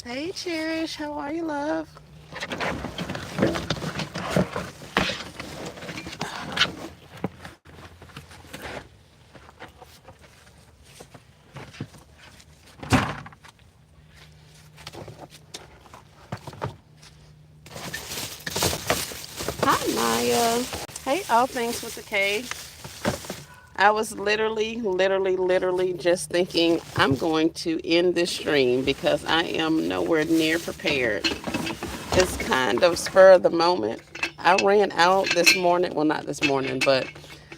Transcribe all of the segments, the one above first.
Hey, Cherish, how are you, love? Hi, Maya. Hey, all things with the K. I was literally just thinking I'm going to end this stream because I am nowhere near prepared. It's kind of spur of the moment. I ran out this morning. Well, not this morning, but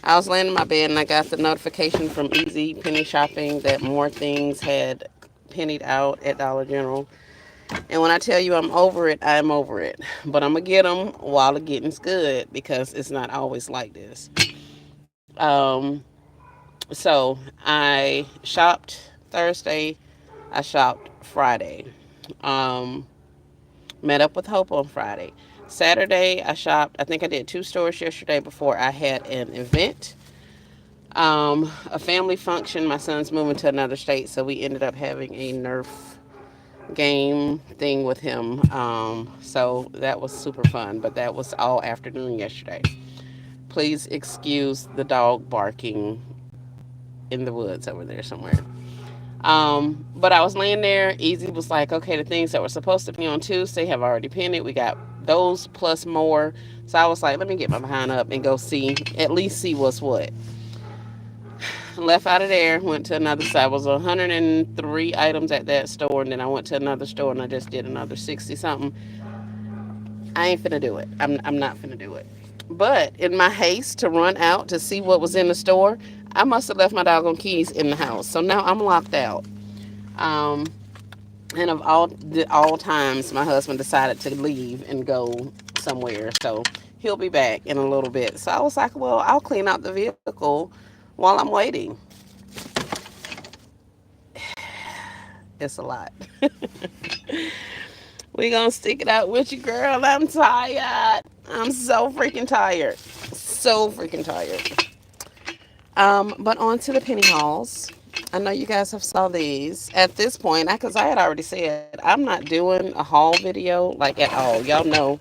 I was laying in my bed and I got the notification from Easy Penny Shopping that more things had pennied out at Dollar General. And when I tell you I'm over it, I'm over it. But I'm going to get them while the getting's good because it's not always like this. Um, so I shopped Thursday. I shopped Friday. Um, Met up with Hope on Friday. Saturday, I shopped. I think I did two stores yesterday before I had an event. A family function. My son's moving to another state, so we ended up having a Nerf game thing with him. So that was super fun, but that was all afternoon yesterday. Please excuse the dog barking in the woods over there somewhere. But I was laying there. Easy was like, okay, the things that were supposed to be on Tuesday have already pinned. We got those plus more. So I was like, let me get my behind up and go see, at least see what's what. Left out of there, went to another side. It was 103 items at that store, and then I went to another store and I just did another 60 something. I ain't finna do it. I'm not finna do it. But in my haste to run out to see what was in the store, I must have left my doggone keys in the house. So now I'm locked out. Um, and of all times, my husband decided to leave and go somewhere. So he'll be back in a little bit. So I was like, well, I'll clean out the vehicle while I'm waiting. It's a lot. We gonna stick it out with you, girl. I'm tired. I'm so freaking tired. So freaking tired. But on to the penny hauls. I know you guys have saw these. At this point, because I had already said I'm not doing a haul video like at all. Y'all know.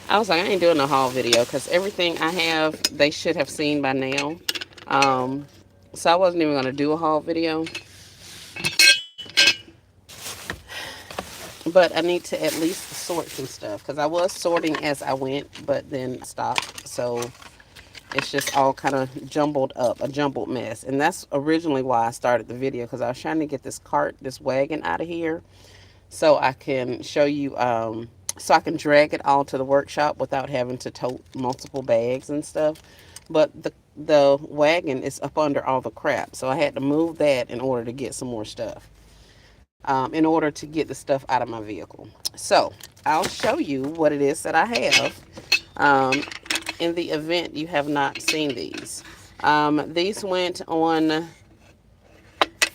I was like, I ain't doing a haul video because everything I have, they should have seen by now. Um, so I wasn't even gonna do a haul video. But I need to at least sort some stuff because I was sorting as I went, but then I stopped. So it's just all kind of jumbled up, a jumbled mess. And that's originally why I started the video because I was trying to get this cart, this wagon out of here so I can show you, so I can drag it all to the workshop without having to tote multiple bags and stuff. But the wagon is up under all the crap, so I had to move that in order to get some more stuff. In order to get the stuff out of my vehicle. So I'll show you what it is that I have. Um, in the event you have not seen these. These went on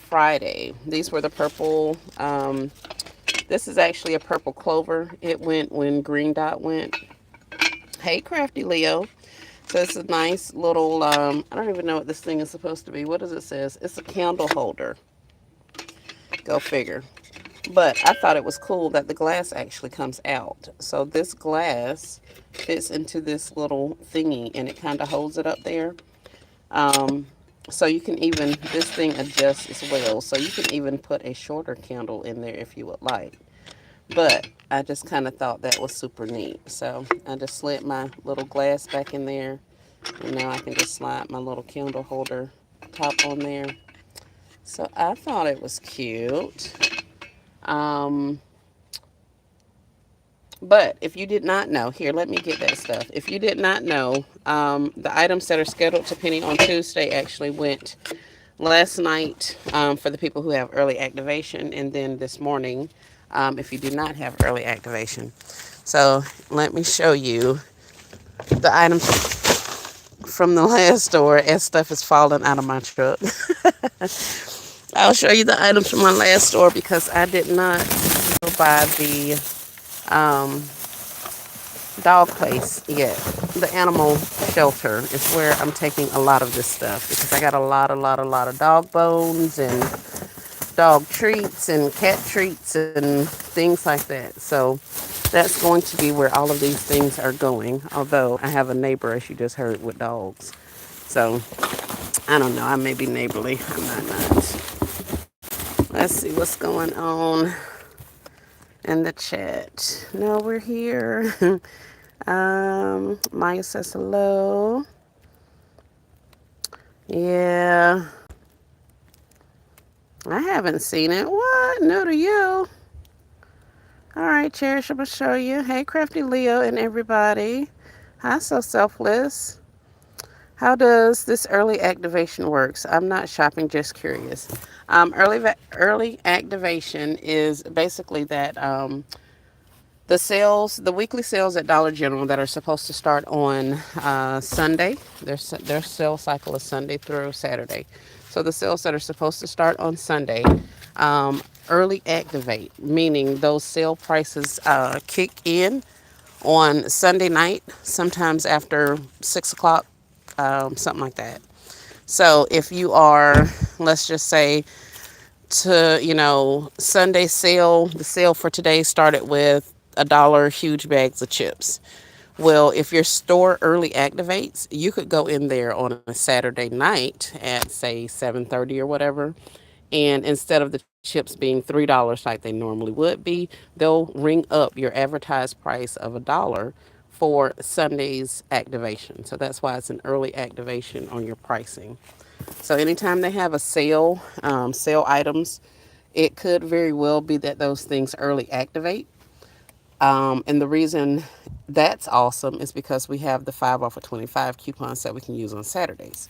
Friday. These were the purple. This is actually a purple clover. It went when Green Dot went. Hey, Crafty Leo. So it's a nice little, I don't even know what this thing is supposed to be. What does it say? It's a candle holder. Go figure. But I thought it was cool that the glass actually comes out. So this glass fits into this little thingy and it kind of holds it up there. Um, so you can even, this thing adjusts as well. So you can even put a shorter candle in there if you would like. But I just kind of thought that was super neat. So I just slid my little glass back in there. And now I can just slide my little candle holder top on there. So I thought it was cute. Um, but if you did not know, here, let me get that stuff. If you did not know, the items that are scheduled to penny on Tuesday actually went last night for the people who have early activation, and then this morning if you do not have early activation. So let me show you the items. from the last store as stuff is falling out of my truck. I'll show you the items from my last store because I did not go by the um, dog place yet. The animal shelter is where I'm taking a lot of this stuff because I got a lot of dog bones and dog treats and cat treats and things like that. So that's going to be where all of these things are going. Although I have a neighbor, as you just heard, with dogs. So I don't know. I may be neighborly. I might not. Let's see what's going on in the chat. No, we're here. Maya says hello. Yeah, I haven't seen it. What? New to you? All right, Cherish, I'm gonna show you. Hey, Crafty Leo and everybody. Hi, So Selfless. How does this early activation works? I'm not shopping, just curious. Early activation is basically that the weekly sales at Dollar General that are supposed to start on Sunday. Their sales cycle is Sunday through Saturday. So the sales that are supposed to start on Sunday, early activate, meaning those sale prices kick in on Sunday night, sometimes after 6 o'clock, something like that. So if you are, let's just say, Sunday sale, the sale for today started with $1 huge bags of chips. Well, if your store early activates, you could go in there on a Saturday night at say 7:30 or whatever, and instead of the chips being $3 like they normally would be, they'll ring up your advertised price of $1 for Sunday's activation. So that's why it's an early activation on your pricing. So anytime they have a sale items, it could very well be that those things early activate. And the reason that's awesome is because we have the 5 off of 25 coupons that we can use on Saturdays.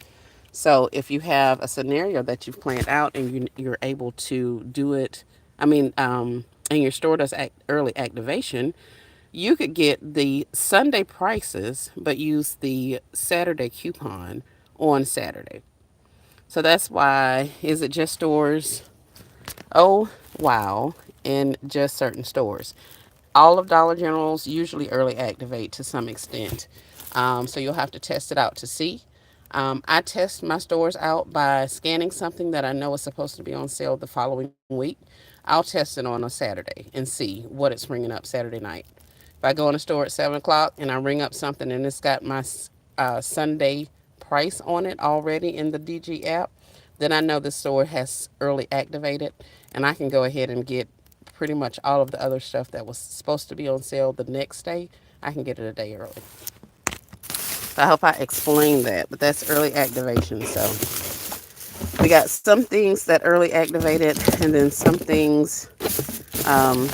So if you have a scenario that you've planned out and you're able to do it, and your store does early activation, you could get the Sunday prices but use the Saturday coupon on Saturday. So that's why, is it just stores? Oh, wow. In just certain stores. All of Dollar General's usually early activate to some extent. So you'll have to test it out to see. I test my stores out by scanning something that I know is supposed to be on sale the following week. I'll test it on a Saturday and see what it's ringing up Saturday night. If I go in a store at 7 o'clock and I ring up something and it's got my Sunday price on it already in the DG app, then I know the store has early activated and I can go ahead and get pretty much all of the other stuff that was supposed to be on sale the next day. I can get it a day early. So I hope I explained that, but that's early activation. So we got some things that early activated and then some things um,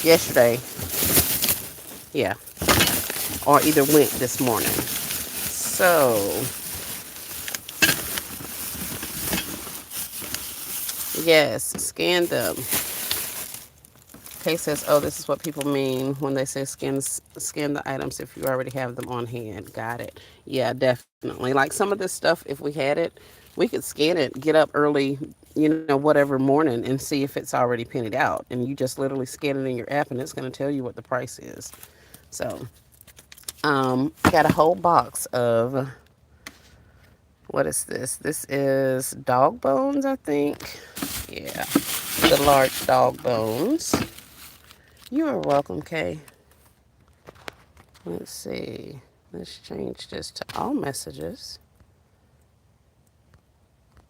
yesterday, yeah, or either went this morning. So yes, scan them. Kay says, "Oh, this is what people mean when they say scan the items if you already have them on hand." Got it. Yeah, definitely. Like some of this stuff, if we had it, we could scan it, get up early, whatever morning, and see if it's already pennied out. And you just literally scan it in your app, and it's going to tell you what the price is. So, I got a whole box of, what is this? This is dog bones, I think. Yeah, the large dog bones. You are welcome, Kay. Let's see. Let's change this to all messages.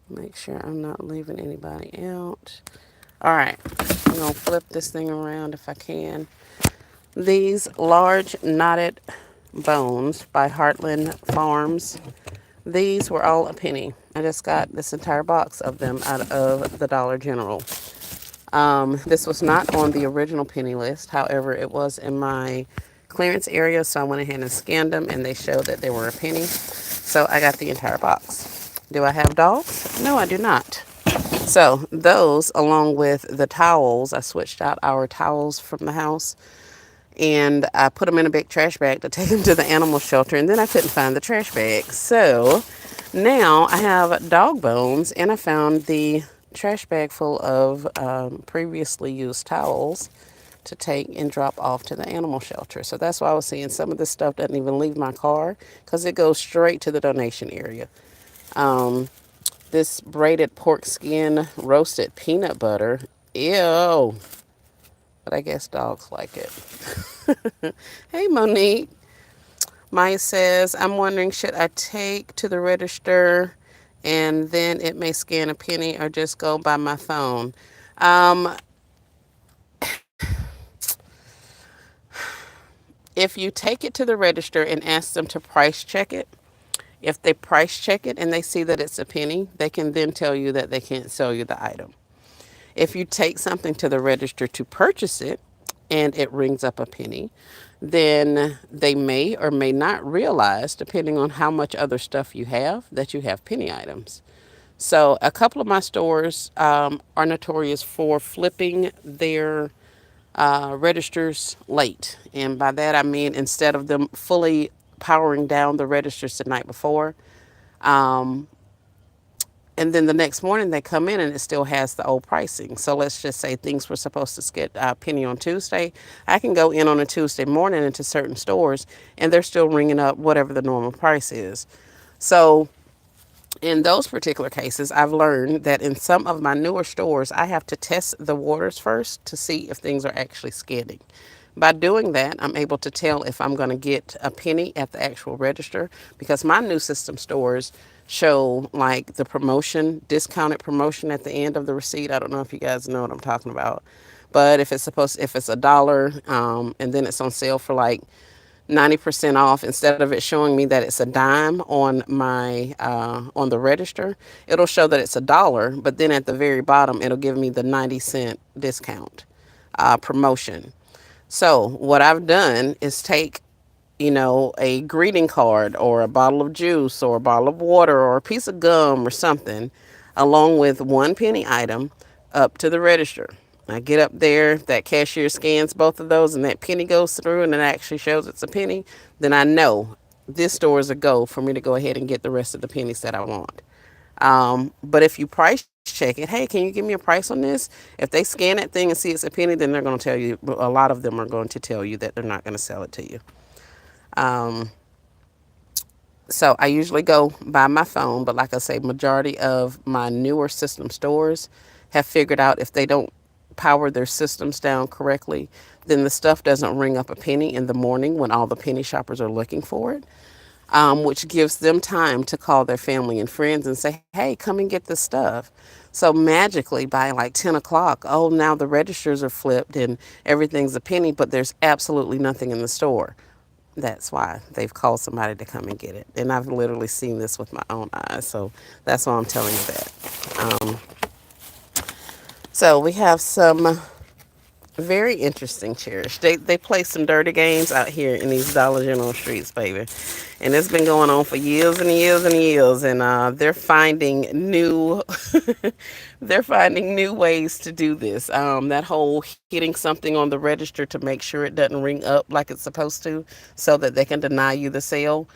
Make sure I'm not leaving anybody out. All right. I'm going to flip this thing around if I can. These large knotted bones by Heartland Farms. These were all a penny. I just got this entire box of them out of the Dollar General. This was not on the original penny list. However, it was in my clearance area, so I went ahead and scanned them, and they showed that they were a penny. So I got the entire box. Do I have dogs? No, I do not. So those, along with the towels, I switched out our towels from the house, and I put them in a big trash bag to take them to the animal shelter, and then I couldn't find the trash bag. So now I have dog bones, and I found the trash bag full of previously used towels to take and drop off to the animal shelter. So that's why I was saying some of this stuff doesn't even leave my car because it goes straight to the donation area. Um, this braided pork skin roasted peanut butter, ew, but I guess dogs like it. Hey, Monique. Maya says, I'm wondering, should I take to the register and then it may scan a penny or just go by my phone? Um, if you take it to the register and ask them to price check it, if they price check it and they see that it's a penny, they can then tell you that they can't sell you the item. If you take something to the register to purchase it and it rings up a penny, then they may or may not realize, depending on how much other stuff you have, that you have penny items. So, a couple of my stores are notorious for flipping their registers late. And by that, I mean instead of them fully powering down the registers the night before, um, and then the next morning they come in and it still has the old pricing. So let's just say things were supposed to get penny on Tuesday. I can go in on a Tuesday morning into certain stores and they're still ringing up whatever the normal price is. So in those particular cases, I've learned that in some of my newer stores, I have to test the waters first to see if things are actually skidding. By doing that, I'm able to tell if I'm going to get a penny at the actual register because my new system stores show like the promotion, discounted promotion at the end of the receipt. I don't know if you guys know what I'm talking about. But if it's $1, and then it's on sale for like 90% off, instead of it showing me that it's a dime on my on the register, it'll show that it's $1, but then at the very bottom it'll give me the 90-cent discount promotion. So what I've done is take, a greeting card or a bottle of juice or a bottle of water or a piece of gum or something, along with one penny item, up to the register. I get up there, that cashier scans both of those, and that penny goes through and it actually shows it's a penny. Then I know this store is a go for me to go ahead and get the rest of the pennies that I want. But if you price check it, hey, can you give me a price on this? If they scan that thing and see it's a penny, then they're going to tell you, a lot of them are going to tell you that they're not going to sell it to you. Um, so I usually go by my phone, but like I say, majority of my newer system stores have figured out if they don't power their systems down correctly, then the stuff doesn't ring up a penny in the morning when all the penny shoppers are looking for it, which gives them time to call their family and friends and say, hey, come and get this stuff. So magically by like 10 o'clock, oh, now the registers are flipped and everything's a penny, but there's absolutely nothing in the store. That's why they've called somebody to come and get it. And I've literally seen this with my own eyes. So that's why I'm telling you that. Um, so we have some very interesting cherish. They play some dirty games out here in these Dollar General streets, baby, and it's been going on for years and years and years. And they're finding new, they're finding new ways to do this. That whole hitting something on the register to make sure it doesn't ring up like it's supposed to, so that they can deny you the sale.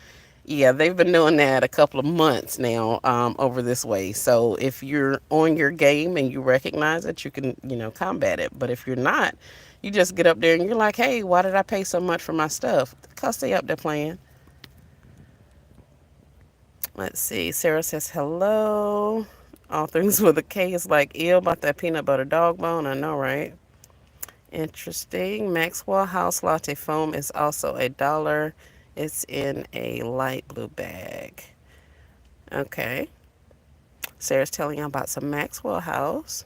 Yeah, they've been doing that a couple of months now, over this way. So if you're on your game and you recognize it, you can, combat it. But if you're not, you just get up there and you're like, hey, why did I pay so much for my stuff? Because they up there playing. Let's see. Sarah says, hello. All things with a K is like, ew, about that peanut butter dog bone. I know, right? Interesting. Maxwell House Latte Foam is also $1. It's in a light blue bag. Okay. Sarah's telling you about some Maxwell House.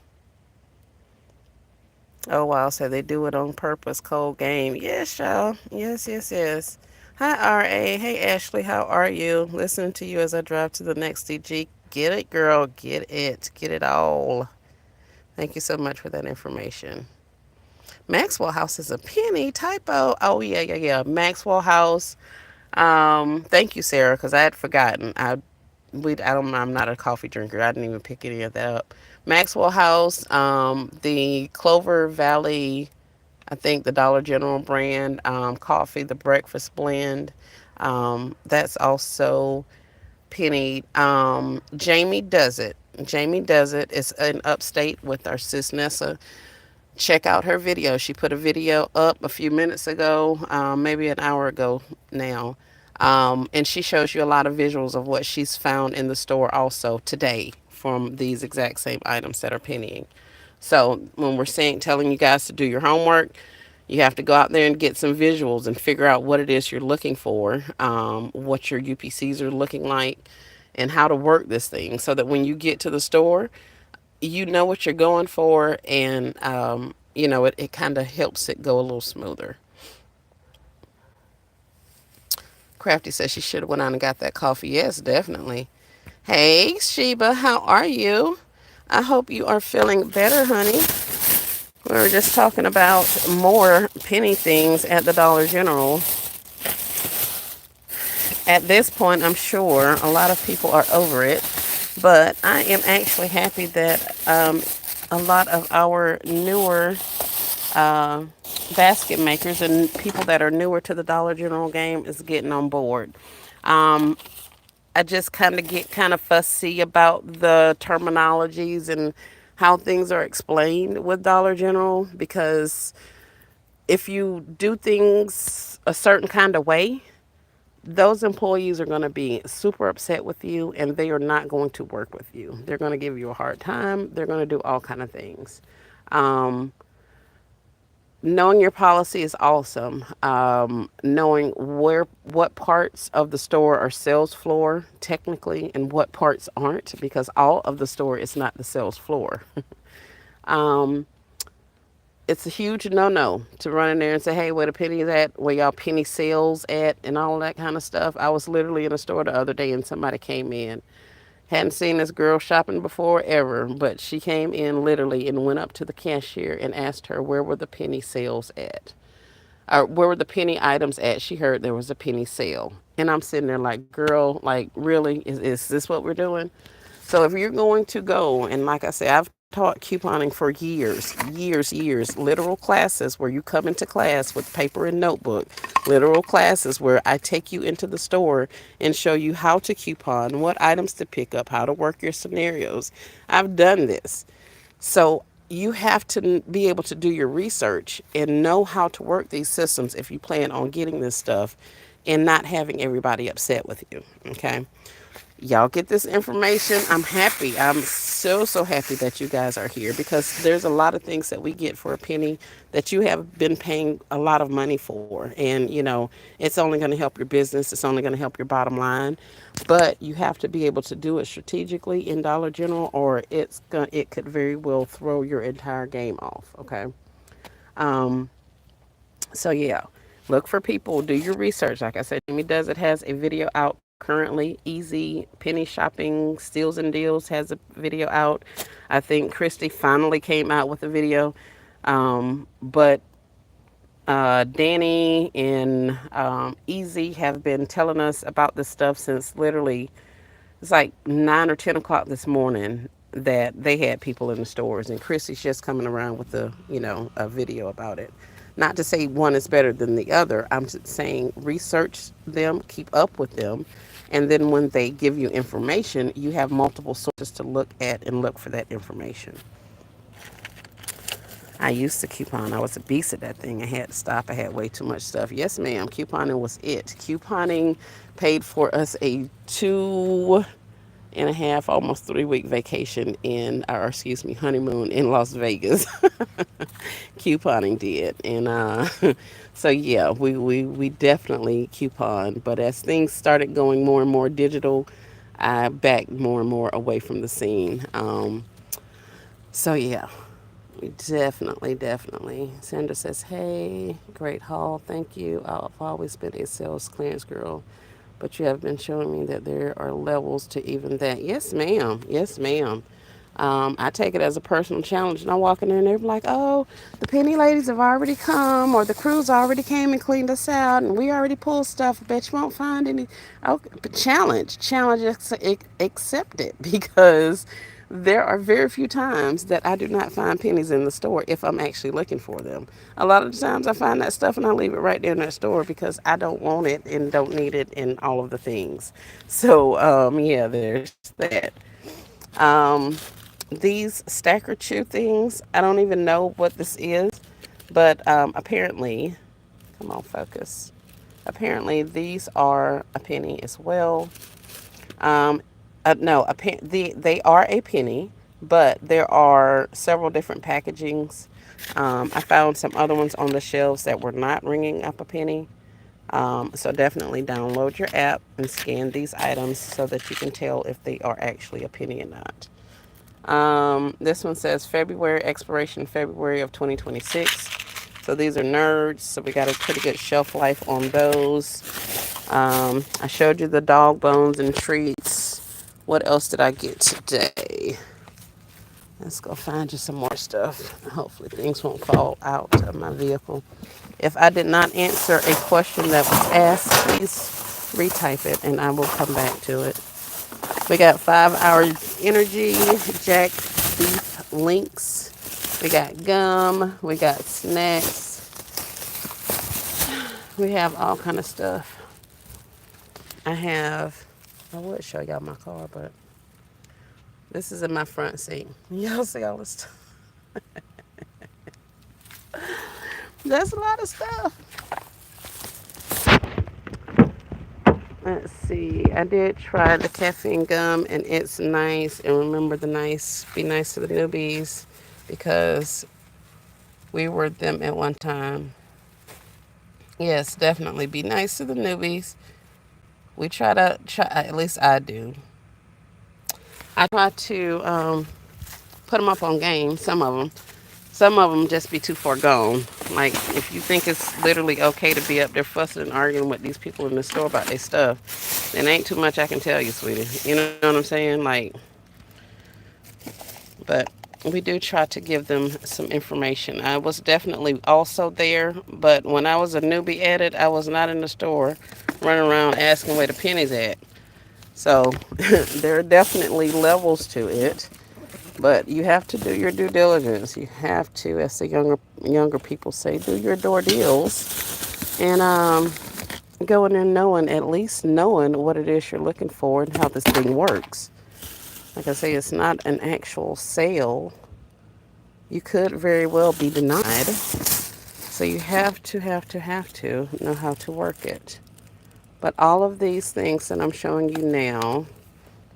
Oh, wow. So they do it on purpose. Cold game. Yes, y'all. Yes, yes, yes. Hi, RA. Hey, Ashley. How are you? Listening to you as I drive to the next DG. Get it, girl. Get it. Get it all. Thank you so much for that information. Maxwell House is a penny typo. Oh, yeah, yeah, yeah. Maxwell House. Thank you, Sarah, because I had forgotten. I'm not a coffee drinker. I didn't even pick any of that up. Maxwell House, the Clover Valley I think the Dollar General brand coffee, the breakfast blend, that's also penny. Jamie does it. Jamie does it. It's in upstate with our sis Nessa. Check out her video. She put a video up a few minutes ago, maybe an hour ago now. And she shows you a lot of visuals of what she's found in the store also today from these exact same items that are pennying. So when we're saying, telling you guys to do your homework, you have to go out there and get some visuals and figure out what it is you're looking for, what your UPCs are looking like, and how to work this thing so that when you get to the store, you know what you're going for, and it kind of helps it go a little smoother. Crafty says she should have went on and got that coffee. Yes, definitely. Hey Sheba, how are you? I hope you are feeling better, honey. We were just talking about more penny things at the Dollar General. At this point, I'm sure a lot of people are over it, but I am actually happy that a lot of our newer uh, basket makers and people that are newer to the Dollar General game is getting on board. Um, I just kind of get kind of fussy about the terminologies and how things are explained with Dollar General because if you do things a certain kind of way, those employees are going to be super upset with you and they are not going to work with you. They're going to give you a hard time. They're going to do all kind of things. Um, Knowing your policy is awesome. Knowing what parts of the store are sales floor technically and what parts aren't, because all of the store is not the sales floor. um, it's a huge no-no to run in there and say, hey, where the penny is at, where y'all penny sales at, and all that kind of stuff. I was literally in a store the other day and somebody came in. Hadn't seen this girl shopping before ever, but she came in literally and went up to the cashier and asked her where were the penny sales at. Or where were the penny items at? She heard there was a penny sale. And I'm sitting there like, girl, like, really? Is this what we're doing? So if you're going to go, and like I said, I've taught couponing for years, literal classes where you come into class with paper and notebook, literal classes where I take you into the store and show you how to coupon, what items to pick up, how to work your scenarios. I've done this. So you have to be able to do your research and know how to work these systems if you plan on getting this stuff and not having everybody upset with you. Okay. Y'all get this information. I'm happy. I'm so happy that you guys are here because there's a lot of things that we get for a penny that you have been paying a lot of money for. And, it's only going to help your business. It's only going to help your bottom line. But you have to be able to do it strategically in Dollar General or it could very well throw your entire game off. Okay. Um, so yeah, look for people, do your research. Like I said, Jamie Does It has a video out currently. Easy Penny Shopping Steals and Deals has a video out. I think Christy finally came out with a video. But Danny and Easy have been telling us about this stuff since literally it's like 9 or 10 o'clock this morning that they had people in the stores, and Chrissy's just coming around with a video about it. Not to say one is better than the other. I'm just saying research them, keep up with them, and then when they give you information, you have multiple sources to look at and look for that information. I used to coupon. I was a beast at that thing. I had to stop. I had way too much stuff. Yes, ma'am. Couponing was it. Couponing paid for us a 2.5, almost 3 week vacation honeymoon in Las Vegas. Couponing did. And so, yeah, we definitely coupon. But as things started going more and more digital, I backed more and more away from the scene. So, yeah. Definitely. Sandra says, hey, great haul. Thank you. I've always been a sales clearance girl, but you have been showing me that there are levels to even that. Yes, ma'am. Yes, ma'am. I take it as a personal challenge, and I walk in there and they're like, oh, the penny ladies have already come, or the crews already came and cleaned us out, and we already pulled stuff. I bet you won't find any. Okay, but challenge accepted because There are very few times that I do not find pennies in the store if I'm actually looking for them. A lot of the times I find that stuff and I leave it right there in that store because I don't want it and don't need it and all of the things. So, yeah, there's that. Um, these stacker chew things, I don't even know what this is, but apparently, come on, focus. Apparently, these are a penny as well. Um, no, they are a penny, but there are several different packagings. I found some other ones on the shelves that were not ringing up a penny. So definitely download your app and scan these items so that you can tell if they are actually a penny or not. This one says February expiration February of 2026. So these are nerds. So we got a pretty good shelf life on those. I showed you the dog bones and treats. What else did I get today? Let's go find you some more stuff. Hopefully things won't fall out of my vehicle. If I did not answer a question that was asked, please retype it and I will come back to it. We got 5 Hour Energy, Jack Beef Links. We got gum. We got snacks. We have all kind of stuff. I have, I would show y'all my car, but this is in my front seat. Y'all see all this stuff? That's a lot of stuff. Let's see. I did try the caffeine gum and it's nice. And remember the nice, be nice to the newbies because we were them at one time. Yes, definitely be nice to the newbies. We try, at least I do. I try to put them up on game, some of them. Some of them just be too far gone. Like, if you think it's literally okay to be up there fussing and arguing with these people in the store about their stuff, then ain't too much I can tell you, sweetie. You know what I'm saying? Like, but we do try to give them some information. I was definitely also there, but when I was a newbie at it, I was not in the store running around asking where the pennies at. So there are definitely levels to it, but you have to do your due diligence. You have to, as the younger people say, do your door deals and go in there knowing, at least knowing what it is you're looking for and how this thing works. Like I say, it's not an actual sale. You could very well be denied. So you have to know how to work it. But all of these things that I'm showing you now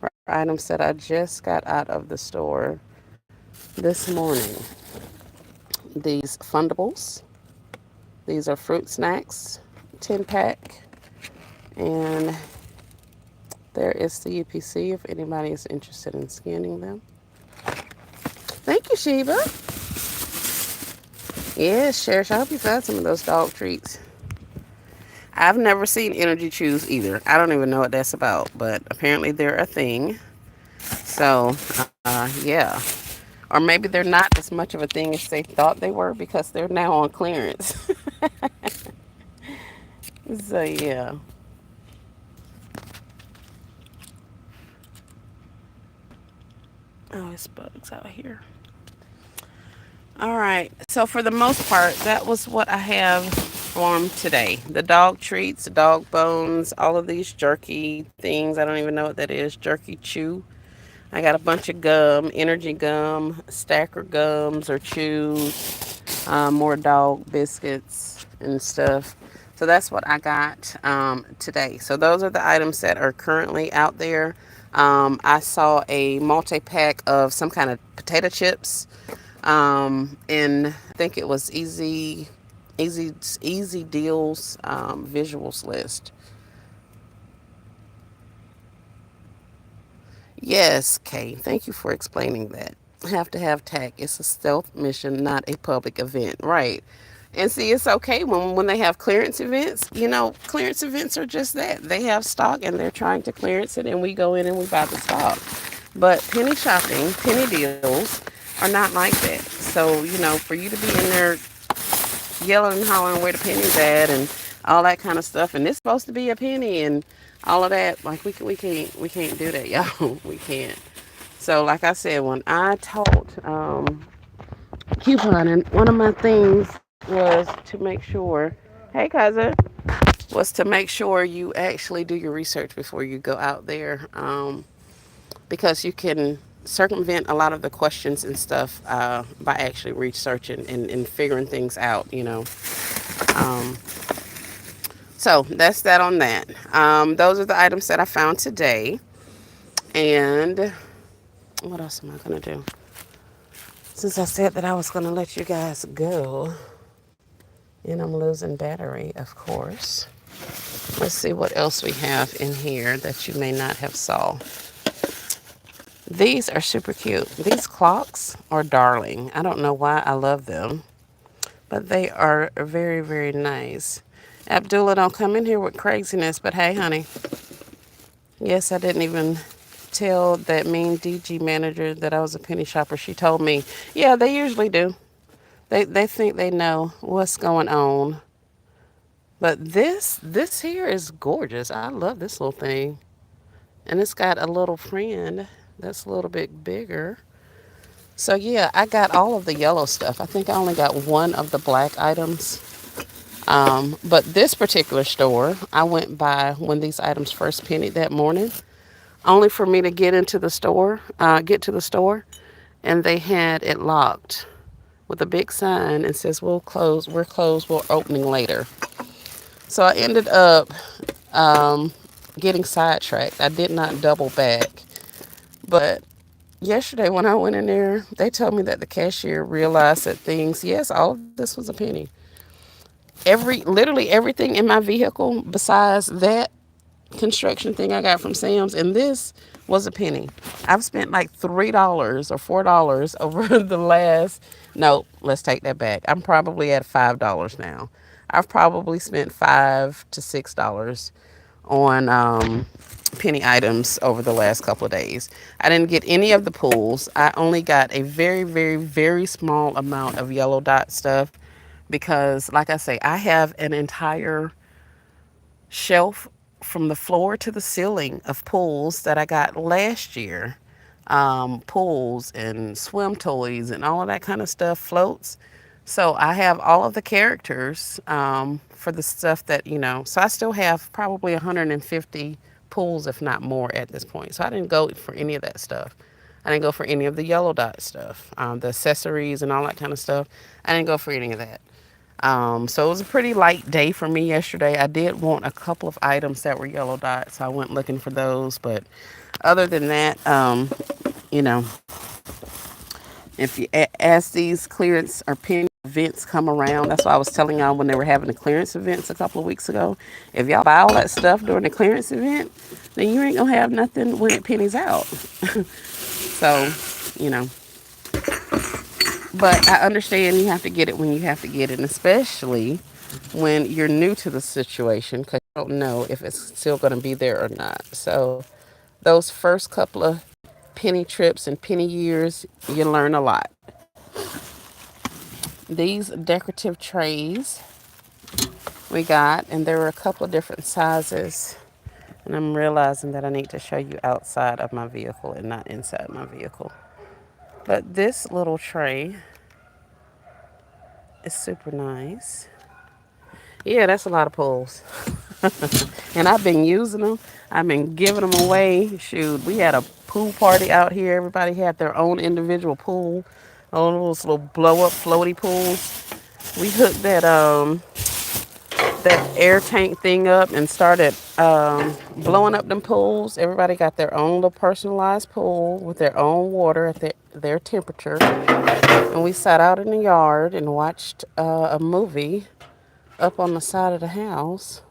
are items that I just got out of the store this morning. These fundables, these are fruit snacks, 10 pack, and there is the UPC if anybody is interested in scanning them. Thank you, Sheba. Yes, Cherish, I hope you found some of those dog treats. I've never seen energy chews either. I don't even know what that's about, but apparently they're a thing. So, yeah. Or maybe they're not as much of a thing as they thought they were because they're now on clearance. So, yeah. Oh, it's bugs out here. All right. So for the most part, that was what I have for 'em today. The dog treats, the dog bones, all of these jerky things. I don't even know what that is. Jerky chew. I got a bunch of gum, energy gum, stacker gums or chews, more dog biscuits and stuff. So that's what I got today. So those are the items that are currently out there. I saw a multi pack of some kind of potato chips in I think it was Easy Deals visuals list. Yes, Kay. Thank you for explaining that. Have to have tact. It's a stealth mission, not a public event. Right. And see, it's okay when they have clearance events. You know, clearance events are just that. They have stock and they're trying to clearance it, and we go in and we buy the stock. But penny shopping, penny deals are not like that. So, you know, for you to be in there yelling and hollering where the penny's at and all that kind of stuff, and it's supposed to be a penny and all of that, like we can't do that, y'all. We can't. So, like I said, when I taught couponing, one of my things was to make sure, hey, cousin, was to make sure you actually do your research before you go out there, because you can circumvent a lot of the questions and stuff by actually researching and figuring things out, you know. Um, so that's that on that. Those are the items that I found today. And what else am I going to do? Since I said that I was going to let you guys go, and I'm losing battery, of course. Let's see what else we have in here that you may not have saw. These are super cute. These clocks are darling. I don't know why I love them, but they are very, very nice. Abdullah, don't come in here with craziness, but hey, honey. Yes, I didn't even tell that mean DG manager that I was a penny shopper. She told me, yeah, they usually do. They think they know what's going on. But this here is gorgeous. I love this little thing. And it's got a little friend that's a little bit bigger. So yeah, I got all of the yellow stuff. I think I only got one of the black items. But this particular store, I went by when these items first pennied that morning, only for me to get to the store, and they had it locked with a big sign and says we're closed, we're opening later. So I ended up getting sidetracked. I did not double back, but yesterday when I went in there, they told me that the cashier realized that yes, all of this was a penny. Literally everything in my vehicle besides that construction thing I got from Sam's and this was a penny. I've spent like $3 or $4 over the last. No, let's take that back. I'm probably at $5 now. I've probably spent $5 to $6 on penny items over the last couple of days. I didn't get any of the pools. I only got a very, very, very small amount of yellow dot stuff because, like I say, I have an entire shelf from the floor to the ceiling of pools that I got last year. Pools and swim toys and all of that kind of stuff, floats. So I have all of the characters for the stuff that, you know. So I still have probably 150 pools, if not more, at this point. So I didn't go for any of that stuff. I didn't go for any of the yellow dot stuff, the accessories and all that kind of stuff. I didn't go for any of that. So it was a pretty light day for me yesterday. I did want a couple of items that were yellow dots, so I went looking for those. But other than that, you know, if you as these clearance or penny events come around, that's why I was telling y'all when they were having the clearance events a couple of weeks ago. If y'all buy all that stuff during the clearance event, then you ain't gonna have nothing when it pennies out. So, you know. But I understand you have to get it when you have to get it, and especially when you're new to the situation because you don't know if it's still going to be there or not. So, those first couple of penny trips and penny years, you learn a lot. These decorative trays we got, and there were a couple of different sizes. And I'm realizing that I need to show you outside of my vehicle and not inside my vehicle. But this little tray is super nice. Yeah, that's a lot of pulls. And I've been using them. I've been giving them away. Shoot, we had a pool party out here. Everybody had their own individual pool. All those little blow up floaty pools. We hooked that air tank thing up and started blowing up them pools. Everybody got their own little personalized pool with their own water at their temperature. And we sat out in the yard and watched a movie up on the side of the house.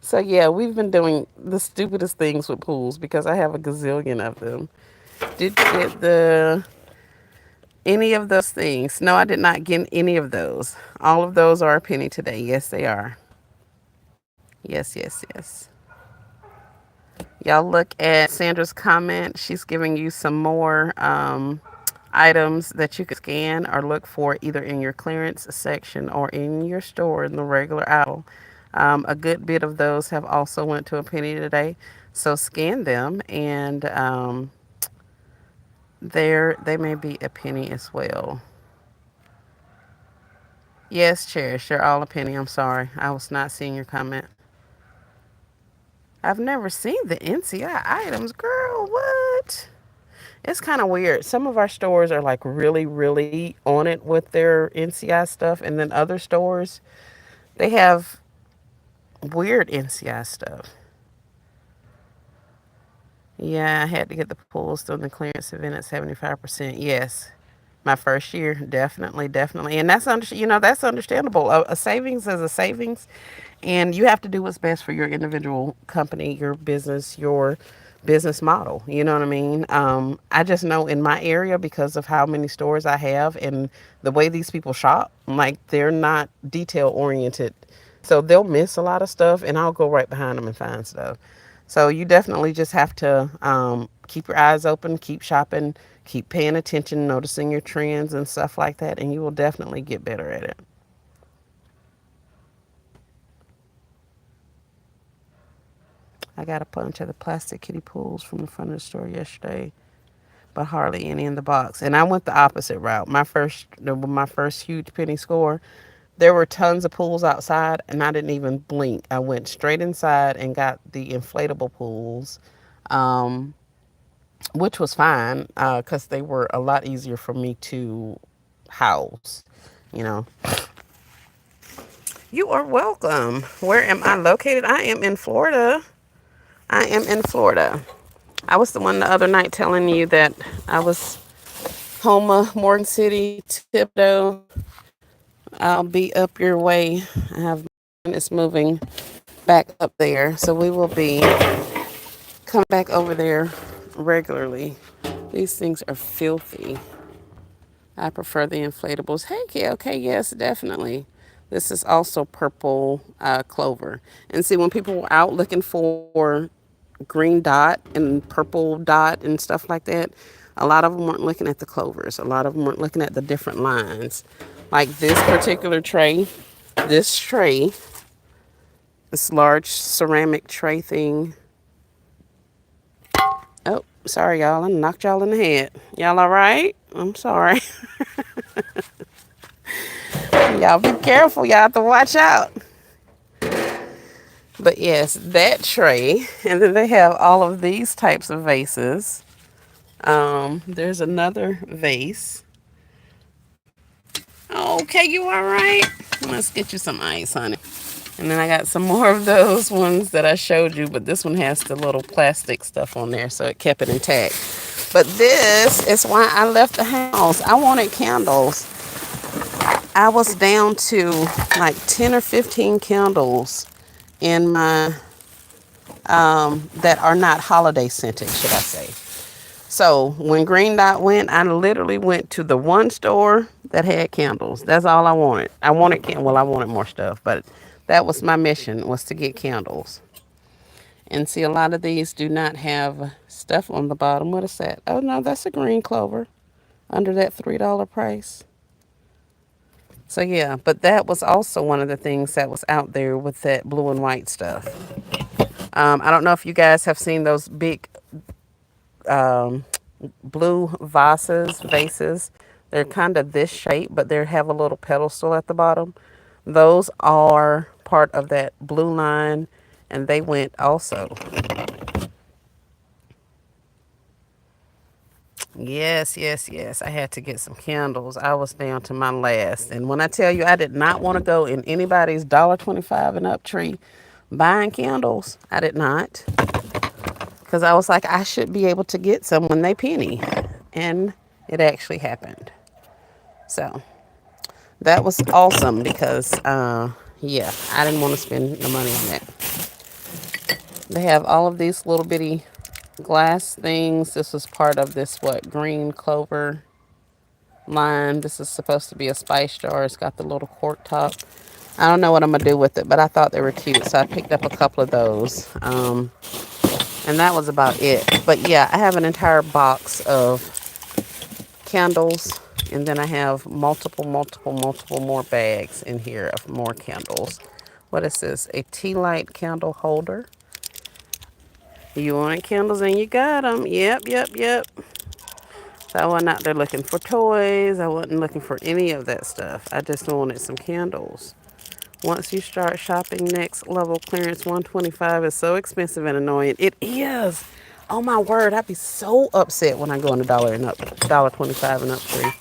So yeah, we've been doing the stupidest things with pools because I have a gazillion of them. Did you get the any of those things? No, I did not get any of those. All of those are a penny today. Yes, they are. Yes, yes, yes. Y'all look at Sandra's comment. She's giving you some more items that you can scan or look for either in your clearance section or in your store in the regular aisle. A good bit of those have also went to a penny today. So scan them, and they may be a penny as well. Yes, Cherish, they're all a penny. I'm sorry. I was not seeing your comment. I've never seen the NCI items, girl. What? It's kind of weird. Some of our stores are like really, really on it with their NCI stuff, and then other stores, they have weird NCI stuff. Yeah, I had to get the pools during the clearance event at 75%. Yes. My first year, definitely, definitely, and that's understandable. A savings is a savings, and you have to do what's best for your individual company, your business model. You know what I mean? I just know in my area, because of how many stores I have and the way these people shop, like they're not detail oriented, so they'll miss a lot of stuff, and I'll go right behind them and find stuff. So you definitely just have to keep your eyes open, keep shopping, keep paying attention, noticing your trends and stuff like that, and you will definitely get better at it. I got a bunch of the plastic kiddie pools from the front of the store yesterday, but hardly any in the box. And I went the opposite route. My first huge penny score, there were tons of pools outside, and I didn't even blink. I went straight inside and got the inflatable pools. Um, which was fine because they were a lot easier for me to house. You know, you are welcome. Where am I located? I am in Florida. I am in Florida. I was the one the other night telling you that I was Homa, Morgan City, Tiptoe. I'll be up your way. I have it's moving back up there, so we will be coming back over there regularly. These things are filthy. I prefer the inflatables. Hey, Kay, okay, yes, definitely. This is also purple clover. And see, when people were out looking for green dot and purple dot and stuff like that, a lot of them weren't looking at the clovers. A lot of them weren't looking at the different lines. Like this particular tray, this tray, this large ceramic tray thing. Oh, sorry, y'all. I knocked y'all in the head. Y'all all right? I'm sorry. Y'all be careful. Y'all have to watch out. But yes, that tray. And then they have all of these types of vases. There's another vase. Okay, you all right? Let's get you some ice, honey. And then I got some more of those ones that I showed you, but this one has the little plastic stuff on there, so it kept it intact. But this is why I left the house. I wanted candles. I was down to like 10 or 15 candles in my that are not holiday scented, should I say. So when Green Dot went, I literally went to the one store that had candles. That's all I wanted. I wanted more stuff, but that was my mission, was to get candles. And see, a lot of these do not have stuff on the bottom. What is that? Oh no, that's a green clover under that $3 price. So yeah, but that was also one of the things that was out there with that blue and white stuff. I don't know if you guys have seen those big um, blue vases. They're kind of this shape, but they have a little pedestal at the bottom. Those are part of that blue line, and they went also. Yes, yes, yes. I had to get some candles. I was down to my last. And when I tell you I did not want to go in anybody's $1.25 and up tree buying candles, I did not. Because I was like, I should be able to get some when they penny. And it actually happened. So that was awesome because, yeah, I didn't want to spend the money on that. They have all of these little bitty glass things. This was part of this, green clover line. This is supposed to be a spice jar. It's got the little cork top. I don't know what I'm going to do with it, but I thought they were cute. So I picked up a couple of those. And that was about it. But yeah, I have an entire box of candles. And then I have multiple more bags in here of more candles. What is this? A tea light candle holder. You want candles and you got them. Yep, yep, yep. So I wasn't out there looking for toys. I wasn't looking for any of that stuff. I just wanted some candles. Once you start shopping next level clearance, 125 is so expensive and annoying. It is. Oh my word, I'd be so upset when I go in the dollar and up, $1.25 and up tree.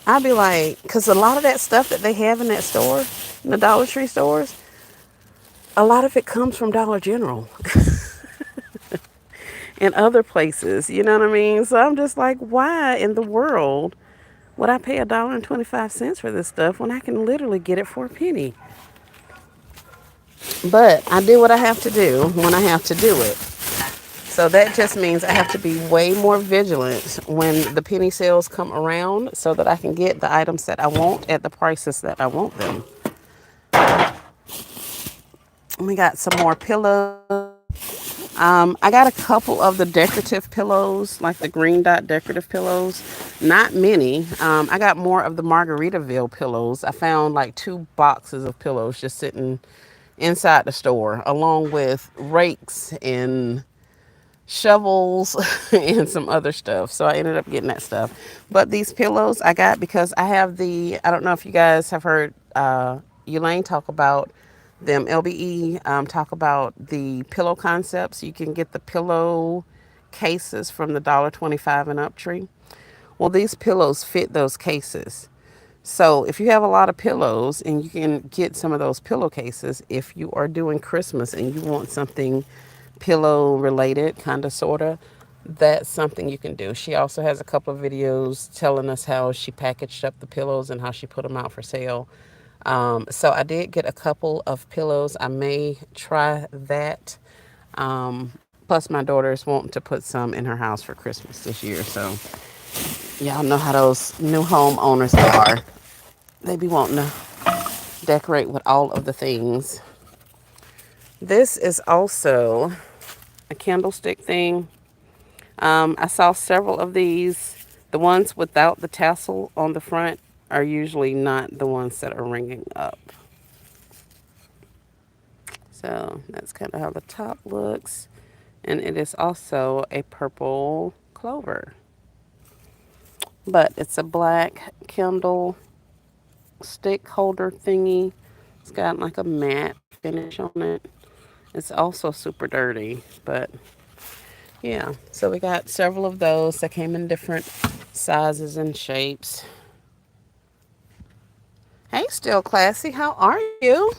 I'd be like, because a lot of that stuff that they have in that store, in the Dollar Tree stores, a lot of it comes from Dollar General and other places. You know what I mean? So I'm just like, why in the world would I pay $1.25 for this stuff when I can literally get it for a penny? But I do what I have to do when I have to do it. So that just means I have to be way more vigilant when the penny sales come around so that I can get the items that I want at the prices that I want them. We got some more pillows. I got a couple of the decorative pillows, like the green dot decorative pillows. Not many. I got more of the Margaritaville pillows. I found like 2 boxes of pillows just sitting inside the store, along with rakes and shovels and some other stuff. So I ended up getting that stuff. But these pillows I got because I have I don't know if you guys have heard Elaine talk about them, LBE talk about the pillow concepts. You can get the pillow cases from the $1.25 and up tree. Well, these pillows fit those cases. So if you have a lot of pillows and you can get some of those pillowcases, if you are doing Christmas and you want something pillow related, kind of, sort of, that's something you can do. She also has a couple of videos telling us how she packaged up the pillows and how she put them out for sale. So I did get a couple of pillows. I may try that. Plus my daughter's wanting to put some in her house for Christmas this year. So y'all know how those new home owners are. They be wanting to decorate with all of the things. This is also a candlestick thing. I saw several of these. The ones without the tassel on the front are usually not the ones that are ringing up. So that's kind of how the top looks. And it is also a purple clover. But it's a black candle stick holder thingy. It's got like a matte finish on it. It's also super dirty, but yeah. So we got several of those that came in different sizes and shapes. Hey, Still Classy, how are you?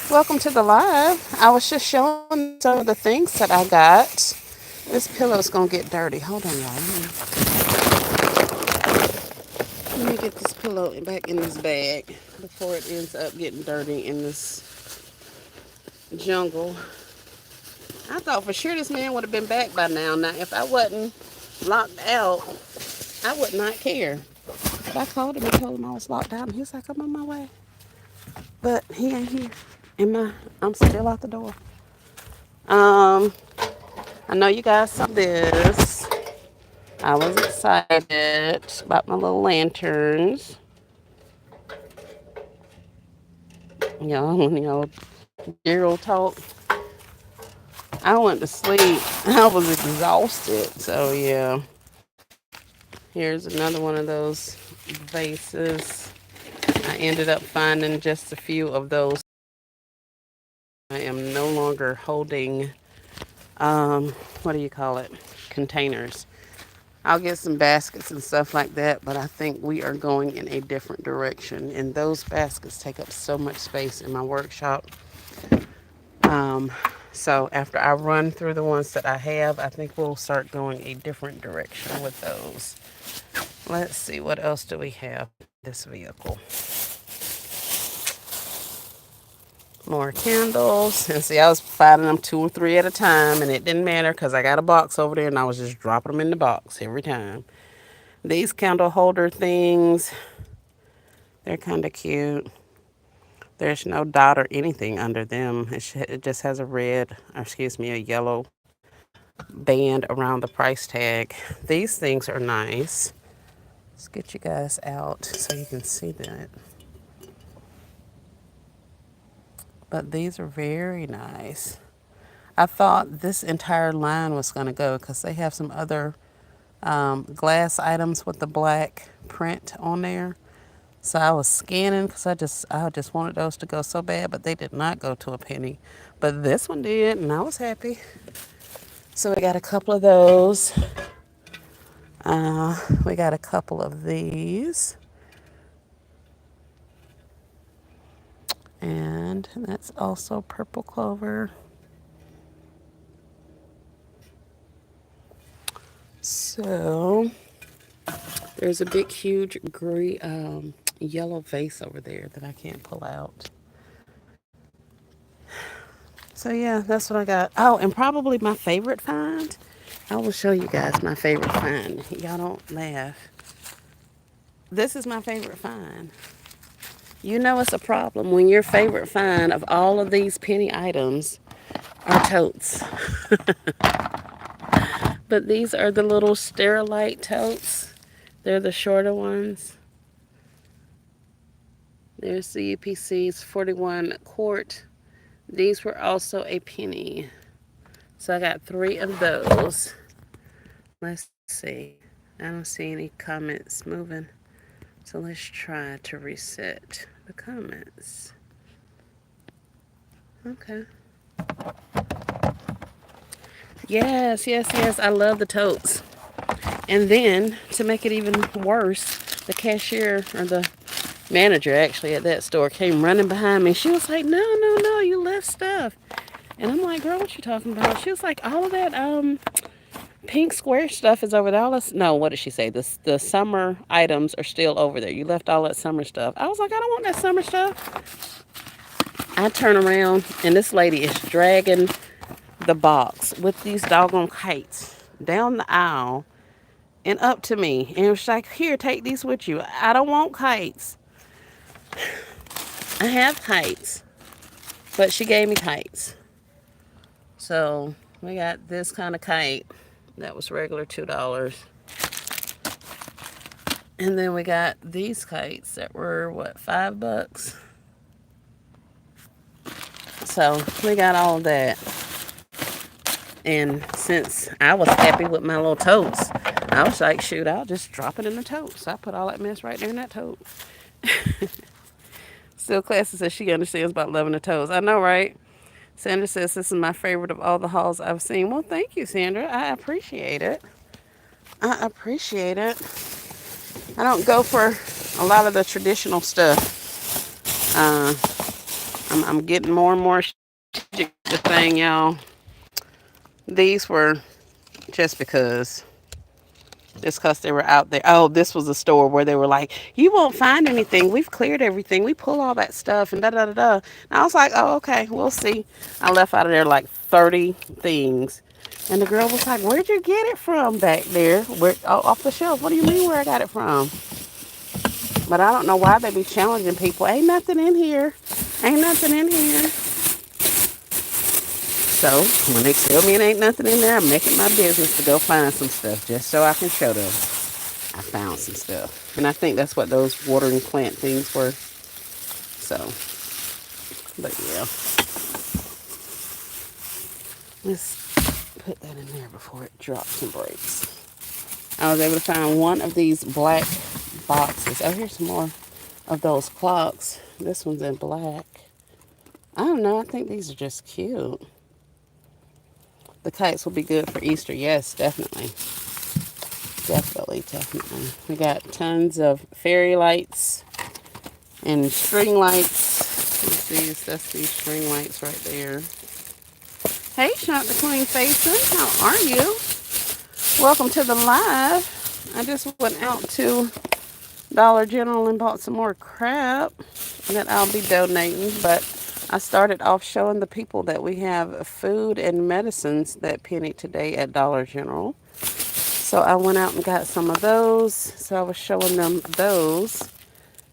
Welcome to the live. I was just showing some of the things that I got. This pillow's gonna get dirty. Hold on, y'all. Let me get this pillow back in this bag before it ends up getting dirty in this jungle. I thought for sure this man would have been back by now. Now, if I wasn't locked out, I would not care. But I called him and told him I was locked out, and he was like, I'm on my way. But he ain't here. I'm still out the door. I know you guys saw this. I was excited about my little lanterns. When Gerald talk, I went to sleep. I was exhausted. So yeah. Here's another one of those vases. I ended up finding just a few of those. I am no longer holding, what do you call it? Containers. I'll get some baskets and stuff like that, but I think we are going in a different direction. And those baskets take up so much space in my workshop. Um, so after I run through the ones that I have, I think we'll start going a different direction with those. Let's see, what else do we have in this vehicle? More candles. And see, I was finding them 2 or 3 at a time, and it didn't matter because I got a box over there and I was just dropping them in the box every time. These candle holder things, they're kind of cute. There's no dot or anything under them. It just has a yellow band around the price tag. These things are nice. Let's get you guys out so you can see that. But these are very nice. I thought this entire line was going to go because they have some other glass items with the black print on there. So I was scanning because I just wanted those to go so bad, but they did not go to a penny. But this one did, and I was happy. So we got a couple of those. We got a couple of these. And that's also purple clover. So there's a big, huge, yellow vase over there that I can't pull out. So yeah, that's what I got. Oh, and probably my favorite find. I will show you guys my favorite find. Y'all don't laugh. This is my favorite find. You know it's a problem when your favorite find of all of these penny items are totes. But these are the little Sterilite totes. They're the shorter ones. There's the UPC's 41 quart. These were also a penny. So I got 3 of those. Let's see. I don't see any comments moving. So let's try to reset the comments. Okay. Yes, yes, yes. I love the totes. And then, to make it even worse, the cashier, or the manager actually at that store, came running behind me. She was like, no, no, no, you left stuff. And I'm like, girl, what you talking about? She was like, all of that pink square stuff is over there. All this, no, what did she say? The summer items are still over there. You left all that summer stuff. I was like, I don't want that summer stuff. I turn around, and this lady is dragging the box with these doggone kites down the aisle and up to me. And it was like, here, take these with you. I don't want kites. I have kites. But she gave me kites. So we got this kind of kite that was regular $2. And then we got these kites that were, what, $5? So we got all of that. And since I was happy with my little totes, I was like, shoot, I'll just drop it in the tote. So I put all that mess right there in that tote. Still Classy says she understands about loving the toes. I know, right? Sandra says this is my favorite of all the hauls I've seen. Well, thank you, Sandra. I appreciate it. I appreciate it. I don't go for a lot of the traditional stuff. Uh, I'm getting more and more strategic with the thing, y'all. These were just because. Just because they were out there. Oh, this was a store where they were like, you won't find anything. We've cleared everything. We pull all that stuff and da da da da. And I was like, oh, okay, we'll see. I left out of there like 30 things. And the girl was like, where'd you get it from back there? Where, oh, off the shelf. What do you mean where I got it from? But I don't know why they be challenging people. Ain't nothing in here. Ain't nothing in here. So when they tell me it ain't nothing in there, I'm making my business to go find some stuff just so I can show them I found some stuff. And I think that's what those watering plant things were. So, but yeah. Let's put that in there before it drops and breaks. I was able to find one of these black boxes. Oh, here's some more of those clocks. This one's in black. I don't know. I think these are just cute. The kites will be good for Easter. Yes, definitely. Definitely, definitely. We got tons of fairy lights and string lights. Let's see, that's these string lights right there. Hey, Shop the Queen Faison, how are you? Welcome to the live. I just went out to Dollar General and bought some more crap that I'll be donating, but I started off showing the people that we have food and medicines that penny today at Dollar General. So I went out and got some of those. So I was showing them those.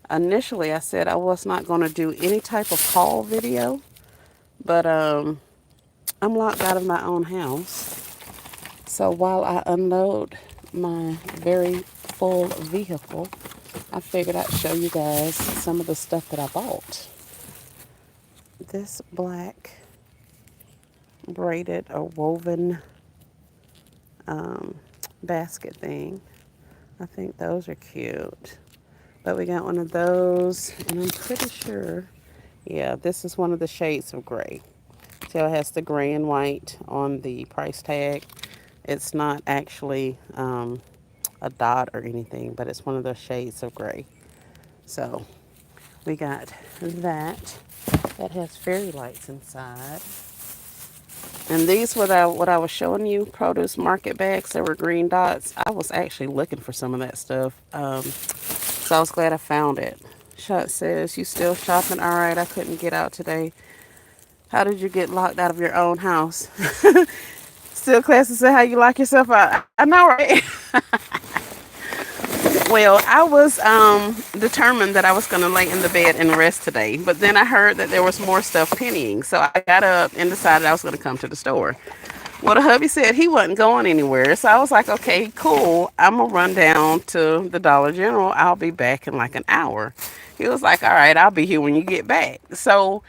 Initially, I said I was not going to do any type of haul video, but I'm locked out of my own house. So while I unload my very full vehicle, I figured I'd show you guys some of the stuff that I bought. this black braided or woven um, basket thing. I think those are cute. But we got one of those, and I'm pretty sure, yeah, this is one of the shades of gray. See how it has the gray and white on the price tag? It's not actually a dot or anything, but it's one of those shades of gray. So we got that. That has fairy lights inside. And these, what I was showing you, produce market bags, they were green dots. I was actually looking for some of that stuff. So I was glad I found it. Shot says, you still shopping? All right, I couldn't get out today. How did you get locked out of your own house? Still classy say how you lock yourself out. I know, right? Well, I was determined that I was going to lay in the bed and rest today. But then I heard that there was more stuff pennying. So I got up and decided I was going to come to the store. Well, the hubby said he wasn't going anywhere. So I was like, okay, cool. I'm going to run down to the Dollar General. I'll be back in like an hour. He was like, all right, I'll be here when you get back. So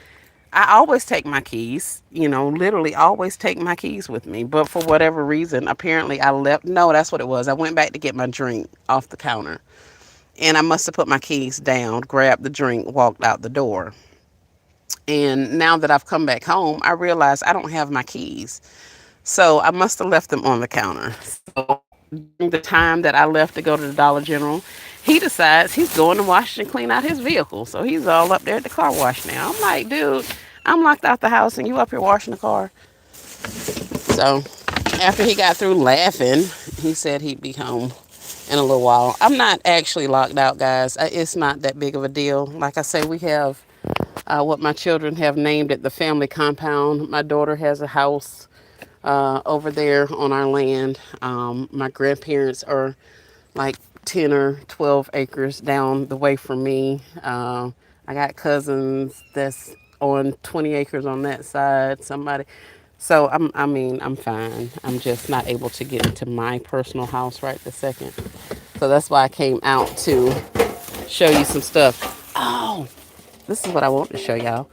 I always take my keys, literally always take my keys with me. But for whatever reason, apparently I left. No, that's what it was. I went back to get my drink off the counter. And I must have put my keys down, grabbed the drink, walked out the door. And now that I've come back home, I realize I don't have my keys. So I must have left them on the counter. So during the time that I left to go to the Dollar General, he decides he's going to wash and clean out his vehicle. So he's all up there at the car wash now. I'm like, dude, I'm locked out the house and you up here washing the car. So after he got through laughing, he said he'd be home in a little while. I'm not actually locked out, guys. It's not that big of a deal. Like I say, we have what my children have named it the family compound. My daughter has a house over there on our land. My grandparents are like 10 or 12 acres down the way from me. I got cousins that's on 20 acres on that side. Somebody. So I'm fine. I'm just not able to get into my personal house right this second. So that's why I came out to show you some stuff. Oh, this is what I want to show y'all.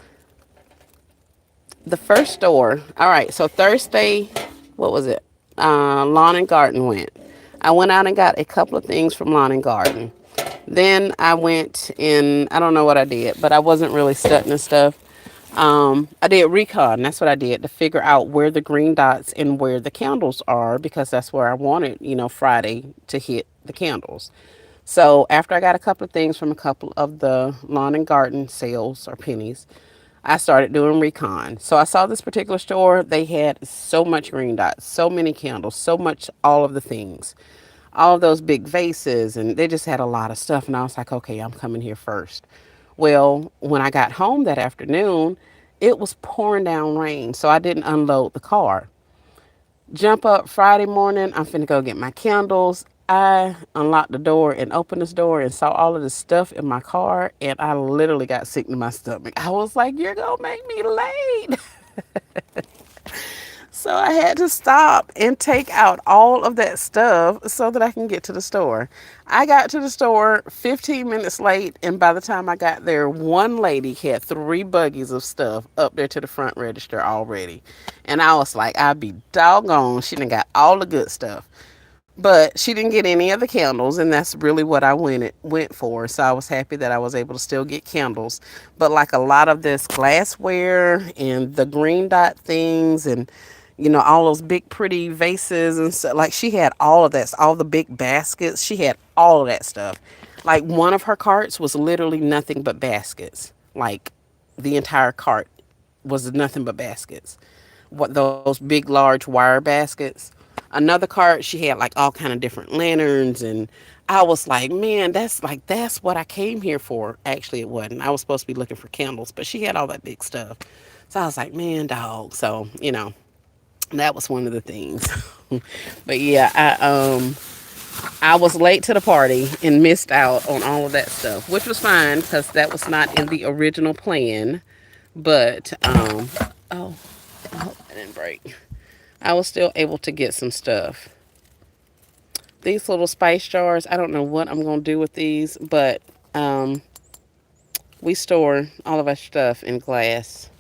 The first store. All right, so Thursday, what was it? Lawn and Garden went. I went out and got a couple of things from Lawn and Garden. Then I went in, I don't know what I did, but I wasn't really studying stuff. I did recon. That's what I did to figure out where the green dots and where the candles are because that's where I wanted, Friday to hit the candles. So after I got a couple of things from a couple of the lawn and garden sales or pennies, I started doing recon. So I saw this particular store. They had so much green dots, so many candles, so much, all of the things, all of those big vases, and they just had a lot of stuff. And I was like, okay, I'm coming here first. Well, when I got home that afternoon, it was pouring down rain. So I didn't unload the car. Jump up Friday morning. I'm finna go get my candles. I unlocked the door and opened this door and saw all of this stuff in my car, and I literally got sick to my stomach. I was like, "You're gonna make me late." So I had to stop and take out all of that stuff so that I can get to the store. I got to the store 15 minutes late, and by the time I got there, one lady had three buggies of stuff up there to the front register already. And I was like, I'd be doggone, she done got all the good stuff. But she didn't get any of the candles, and that's really what I went for. So I was happy that I was able to still get candles. But like a lot of this glassware and the green dot things and all those big pretty vases and stuff. Like she had all of that, all the big baskets. She had all of that stuff. Like one of her carts was literally nothing but baskets. Like the entire cart was nothing but baskets. What those big large wire baskets. Another cart, she had like all kind of different lanterns, and I was like, man, that's what I came here for. Actually, it wasn't. I was supposed to be looking for candles, but she had all that big stuff. So I was like, man, dog. So that was one of the things. But yeah, I was late to the party and missed out on all of that stuff, which was fine because that was not in the original plan. But oh, I hope that didn't break. I was still able to get some stuff. These little spice jars, I don't know what I'm gonna do with these, but we store all of our stuff in glass.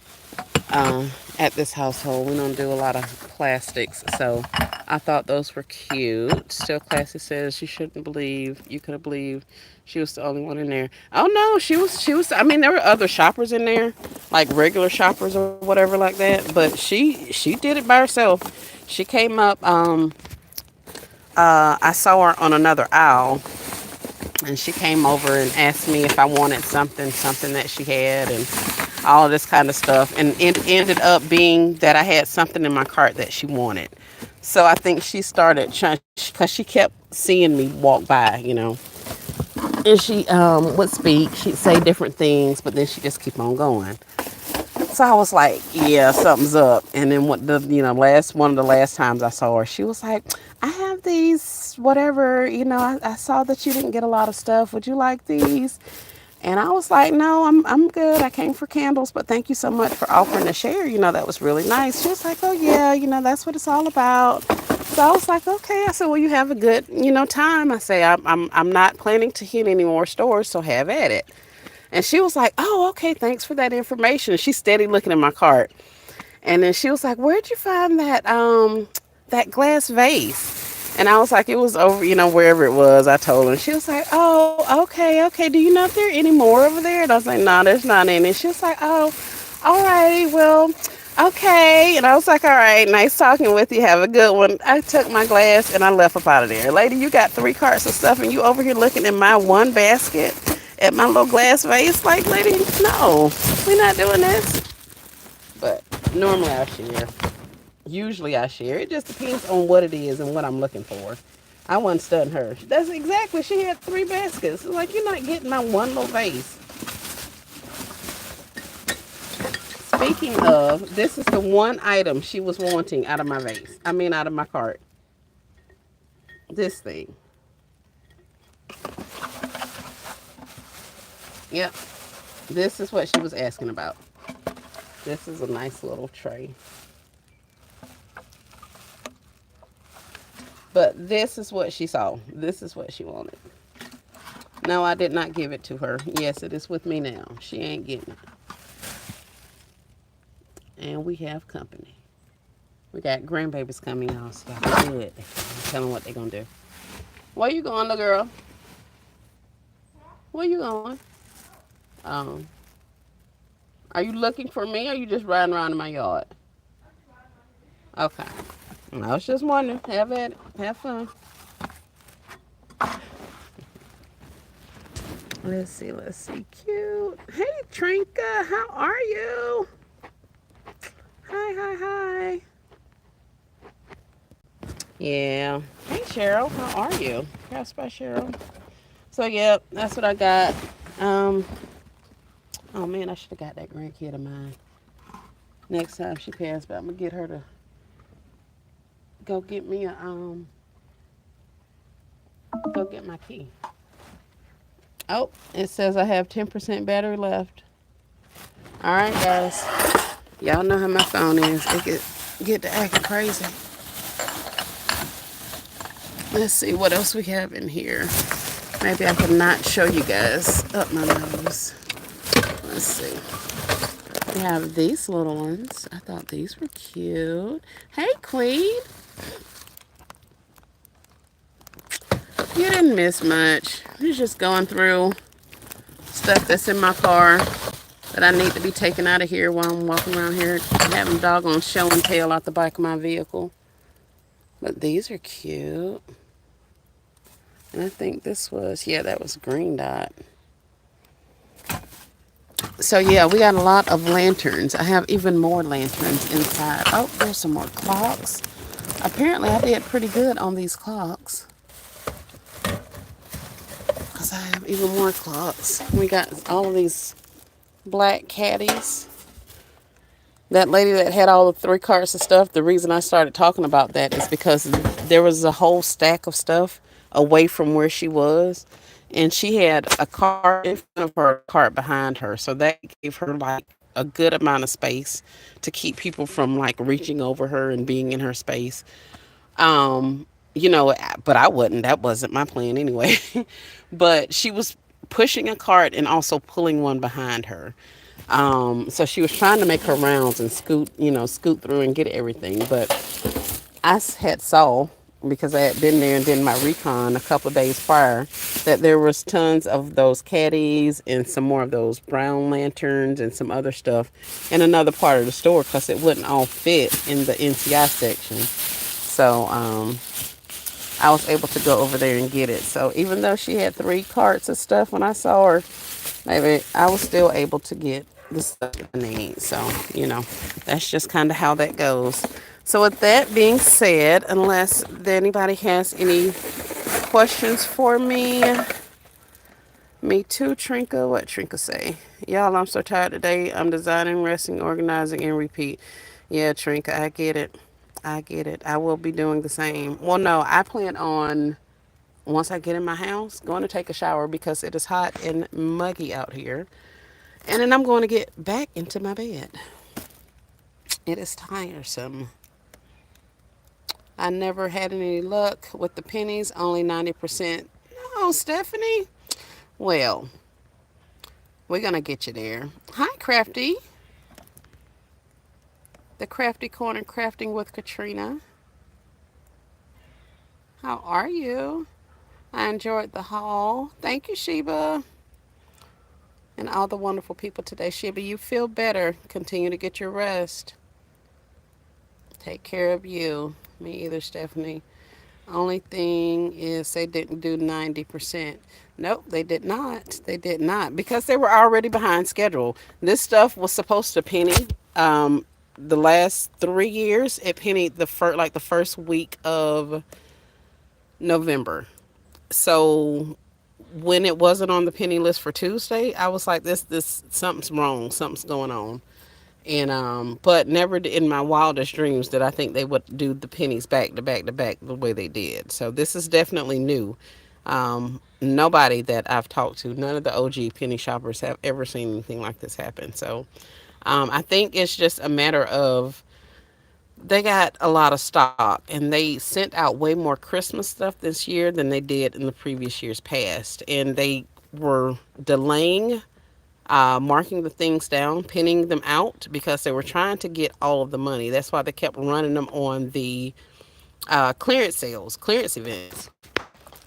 uh, at this household. We don't do a lot of plastics, so I thought those were cute. Still Classy says she shouldn't believe you could have believed she was the only one in there. Oh no, she was. I mean, there were other shoppers in there, like regular shoppers or whatever like that. But she did it by herself. She came up. I saw her on another aisle, and she came over and asked me if I wanted something that she had, and all of this kind of stuff. And it ended up being that I had something in my cart that she wanted. So I think she started trying, because she kept seeing me walk by. And she would speak. She'd say different things, but then she just keep on going. So I was like, yeah, something's up. And then what the last one of the last times I saw her, she was like, I have these whatever, I saw that you didn't get a lot of stuff. Would you like these? And I was like, no, I'm good. I came for candles, but thank you so much for offering to share. That was really nice. She was like, oh yeah, that's what it's all about. So I was like, okay. I said, well, you have a good, time. I say, I'm not planning to hit any more stores, so have at it. And she was like, oh, okay, thanks for that information. She's steady looking at my cart. And then she was like, where'd you find that glass vase? And I was like, it was over, wherever it was. I told her. And she was like, oh, okay, okay. Do you know if there are any more over there? And I was like, no, there's not any. And she was like, oh, all righty, well, okay. And I was like, all right, nice talking with you. Have a good one. I took my glass and I left up out of there. Lady, you got 3 carts of stuff and you over here looking in my one basket at my little glass vase? Like, lady, no, we're not doing this. But normally I share. Usually I share. It just depends on what it is and what I'm looking for. I wasn't studying her. That's exactly. She had 3 baskets. Like, you're not getting my one little vase. Speaking of, this is the one item she was wanting out of my vase. I mean, out of my cart. This thing. Yep. This is what she was asking about. This is a nice little tray. But this is what she saw. This is what she wanted. No, I did not give it to her. Yes, it is with me now. She ain't getting it. And we have company. We got grandbabies coming, y'all. So y'all good. Tell them what they're going to do. Where you going, little girl? Where you going? Um, are you looking for me, or are you just riding around in my yard? Okay. I was just wondering. Have at it. Have fun. Let's see. Let's see. Cute. Hey, Trinka. How are you? Hi, hi, hi. Yeah. Hey, Cheryl. How are you? Crossed by Cheryl. So, yeah, that's what I got. Um. Oh man, I should have got that grandkid of mine. Next time she passed by, I'm gonna get her to go get me go get my key. Oh, it says I have 10% battery left. All right, guys. Y'all know how my phone is. It get to acting crazy. Let's see what else we have in here. Maybe I can not show you guys up my nose. Let's see. We have these little ones. I thought these were cute. Hey, Queen. You didn't miss much. You're just going through stuff that's in my car that I need to be taken out of here while I'm walking around here having doggone show and tell out the back of my vehicle. But these are cute. And I think this was, yeah, that was green dot. So yeah, we got a lot of lanterns. I have even more lanterns inside. Oh, there's some more clocks. Apparently I did pretty good on these clocks, because I have even more clocks. We got all of these black caddies. That lady that had all the 3 carts of stuff, the reason I started talking about that is because there was a whole stack of stuff away from where she was. And she had a cart in front of her, a cart behind her. So that gave her like a good amount of space to keep people from like reaching over her and being in her space. Um, but I wouldn't. That wasn't my plan anyway. But she was pushing a cart and also pulling one behind her. So she was trying to make her rounds and scoot through and get everything. But had saw, because I had been there and did my recon a couple of days prior, that there was tons of those caddies and some more of those brown lanterns and some other stuff in another part of the store because it wouldn't all fit in the NCI section. So I was able to go over there and get it. So even though she had 3 carts of stuff when I saw her, maybe I was still able to get the stuff that I need. So, that's just kind of how that goes. So with that being said, unless anybody has any questions for me too, Trinka. What Trinka say? Y'all, I'm so tired today. I'm designing, resting, organizing, and repeat. Yeah, Trinka, I get it. I get it. I will be doing the same. Well, no, I plan on, once I get in my house, going to take a shower because it is hot and muggy out here. And then I'm going to get back into my bed. It is tiresome. I never had any luck with the pennies, only 90%. No, Stephanie. Well, we're going to get you there. Hi, Crafty. The Crafty Corner Crafting with Katrina. How are you? I enjoyed the haul. Thank you, Sheba. And all the wonderful people today. Sheba, you feel better. Continue to get your rest. Take care of you. Me either, Stephanie. Only thing is they didn't do 90%. Nope, they did not. They did not because they were already behind schedule. This stuff was supposed to penny. The last 3 years, it pennied the first week of November. So when it wasn't on the penny list for Tuesday, I was like, this something's wrong, something's going on. And but never in my wildest dreams did I think they would do the pennies back to back to back the way they did. So this is definitely new. Nobody that I've talked to, none of the OG penny shoppers have ever seen anything like this happen. So I think it's just a matter of they got a lot of stock and they sent out way more Christmas stuff this year than they did in the previous years past. And they were delaying marking the things down, pinning them out because they were trying to get all of the money. That's why they kept running them on the clearance sales, clearance events.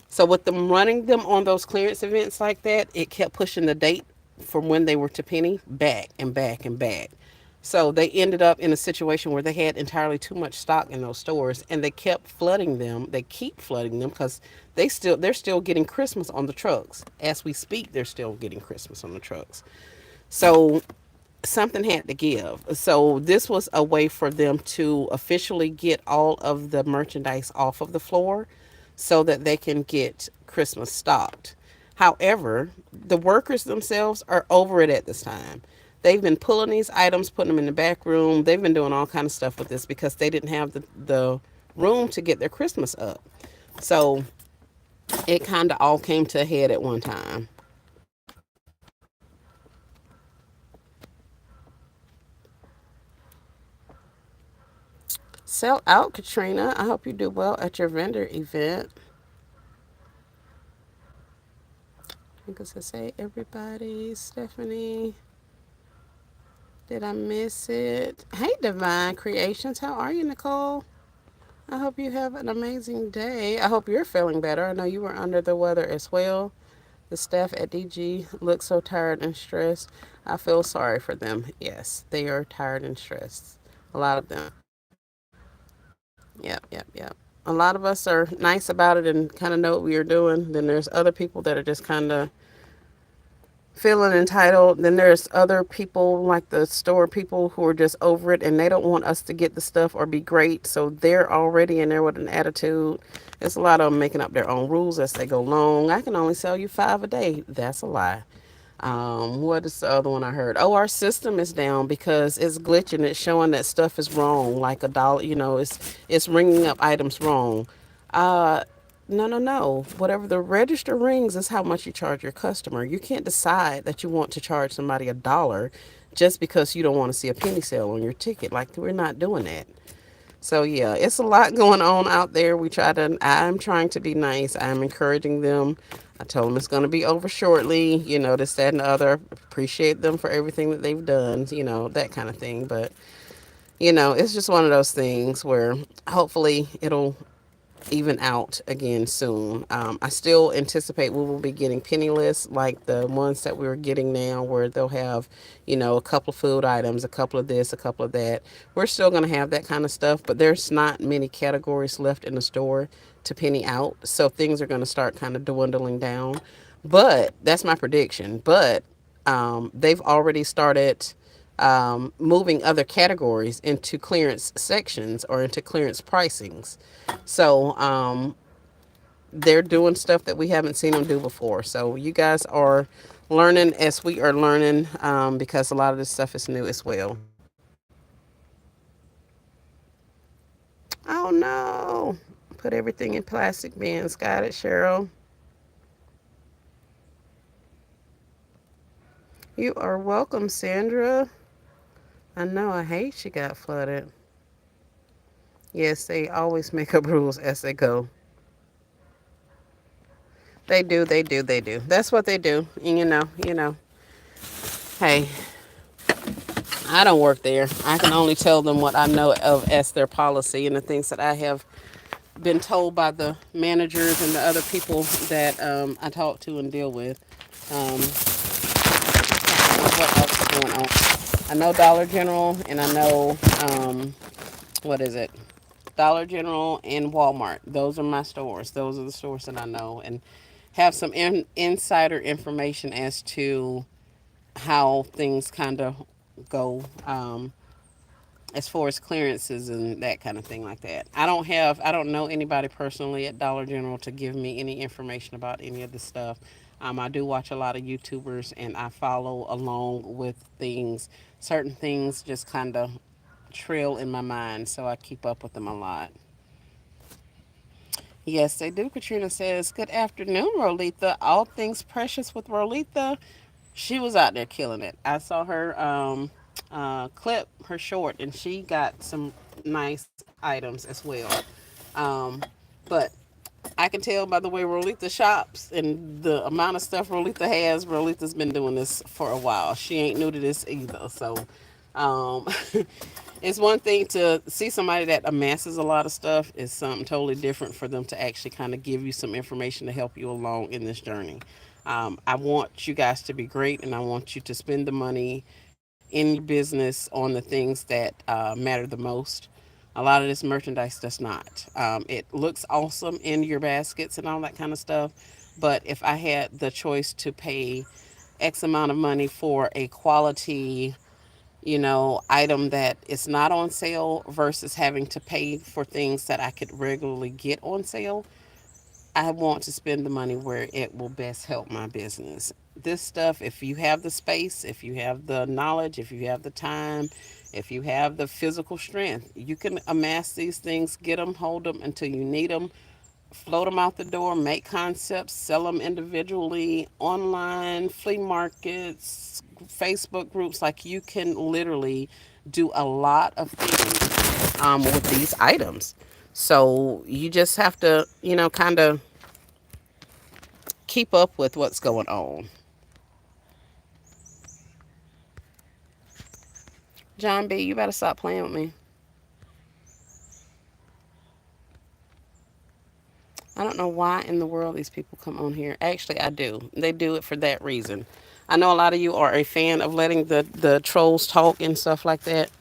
So with them running them on those clearance events like that, it kept pushing the date from when they were to penny back and back and back. So they ended up in a situation where they had entirely too much stock in those stores, and they kept flooding them. They keep flooding them because they're still getting Christmas on the trucks as we speak. They're still getting Christmas on the trucks. So something had to give. So this was a way for them to officially get all of the merchandise off of the floor so that they can get Christmas stocked. However, the workers themselves are over it at this time. They've been pulling these items, putting them in the back room. They've been doing all kind of stuff with this because they didn't have the room to get their Christmas up. So it kind of all came to a head at one time. Sell out, Katrina. I hope you do well at your vendor event. I think I say everybody. Stephanie. Did I miss it? Hey, Divine Creations. How are you, Nicole? I hope you have an amazing day. I hope you're feeling better. I know you were under the weather as well. The staff at DG look so tired and stressed. I feel sorry for them. Yes, they are tired and stressed. A lot of them. Yep, yep, yep. A lot of us are nice about it and kind of know what we are doing. Then there's other people that are just kind of feeling entitled. Then there's other people like the store people who are just over it and they don't want us to get the stuff or be great. So they're already in there with an attitude. There's a lot of them making up their own rules as they go along. I can only sell you 5 a day. That's a lie. What is the other one I heard? Oh, our system is down because it's glitching. It's showing that stuff is wrong, like a dollar. It's ringing up items wrong. Uh, no, no, no. Whatever the register rings is how much you charge your customer. You can't decide that you want to charge somebody $1 just because you don't want to see a penny sale on your ticket. Like we're not doing that. So yeah, it's a lot going on out there. I'm trying to be nice. I'm encouraging them. I told them it's going to be over shortly. This, that, and the other. Appreciate them for everything that they've done. That kind of thing. But it's just one of those things where hopefully it'll even out again soon. I still anticipate we will be getting penny lists like the ones that we're getting now, where they'll have, a couple of food items, a couple of this, a couple of that. We're still going to have that kind of stuff, but there's not many categories left in the store to penny out. So things are going to start kind of dwindling down. But that's my prediction. But they've already started moving other categories into clearance sections or into clearance pricings. So they're doing stuff that we haven't seen them do before. So you guys are learning as we are learning, because a lot of this stuff is new as well. Oh no. Put everything in plastic bins. Got it, Cheryl. You are welcome, Sandra. I know, I hate she got flooded. Yes, they always make up rules as they go. They do, they do, they do. That's what they do. And hey, I don't work there. I can only tell them what I know of as their policy and the things that I have been told by the managers and the other people that I talk to and deal with. Um, what else is going on? I know Dollar General, and I know, what is it? Dollar General and Walmart. Those are my stores. Those are the stores that I know and have some insider information as to how things kind of go, as far as clearances and that kind of thing like that. I don't know anybody personally at Dollar General to give me any information about any of this stuff. I do watch a lot of YouTubers and I follow along with things. Certain things just kind of trail in my mind, so I keep up with them a lot. Yes, they do. Katrina says, "Good afternoon, Rolitha. All things precious with Rolitha. She was out there killing it. I saw her clip, her short, and she got some nice items as well. Um, but I can tell by the way Rolitha shops and the amount of stuff Rolitha has. Rolitha's been doing this for a while. She ain't new to this either. So um, it's one thing to see somebody that amasses a lot of stuff. It's something totally different for them to actually kind of give you some information to help you along in this journey. I want you guys to be great, and I want you to spend the money in your business on the things that matter the most. A lot of this merchandise does not. It looks awesome in your baskets and all that kind of stuff, but if I had the choice to pay X amount of money for a quality, item that is not on sale versus having to pay for things that I could regularly get on sale, I want to spend the money where it will best help my business. This stuff, if you have the space, if you have the knowledge, if you have the time, if you have the physical strength, you can amass these things, get them, hold them until you need them, float them out the door, make concepts, sell them individually, online, flea markets, Facebook groups. Like you can literally do a lot of things with these items. So you just have to, kind of keep up with what's going on. John B., you better stop playing with me. I don't know why in the world these people come on here. Actually, I do. They do it for that reason. I know a lot of you are a fan of letting the trolls talk and stuff like that,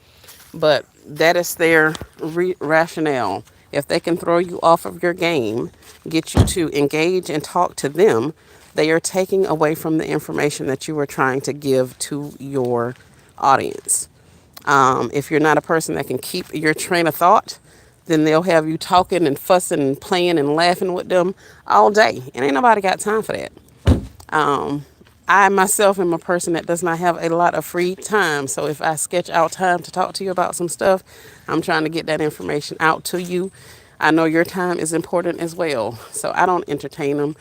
but that is their rationale. If they can throw you off of your game, get you to engage and talk to them, they are taking away from the information that you are trying to give to your audience. If you're not a person that can keep your train of thought, then they'll have you talking and fussing and playing and laughing with them all day. And ain't nobody got time for that. Um, I myself am a person that does not have a lot of free time. So if I sketch out time to talk to you about some stuff, I'm trying to get that information out to you. I know your time is important as well. So I don't entertain them.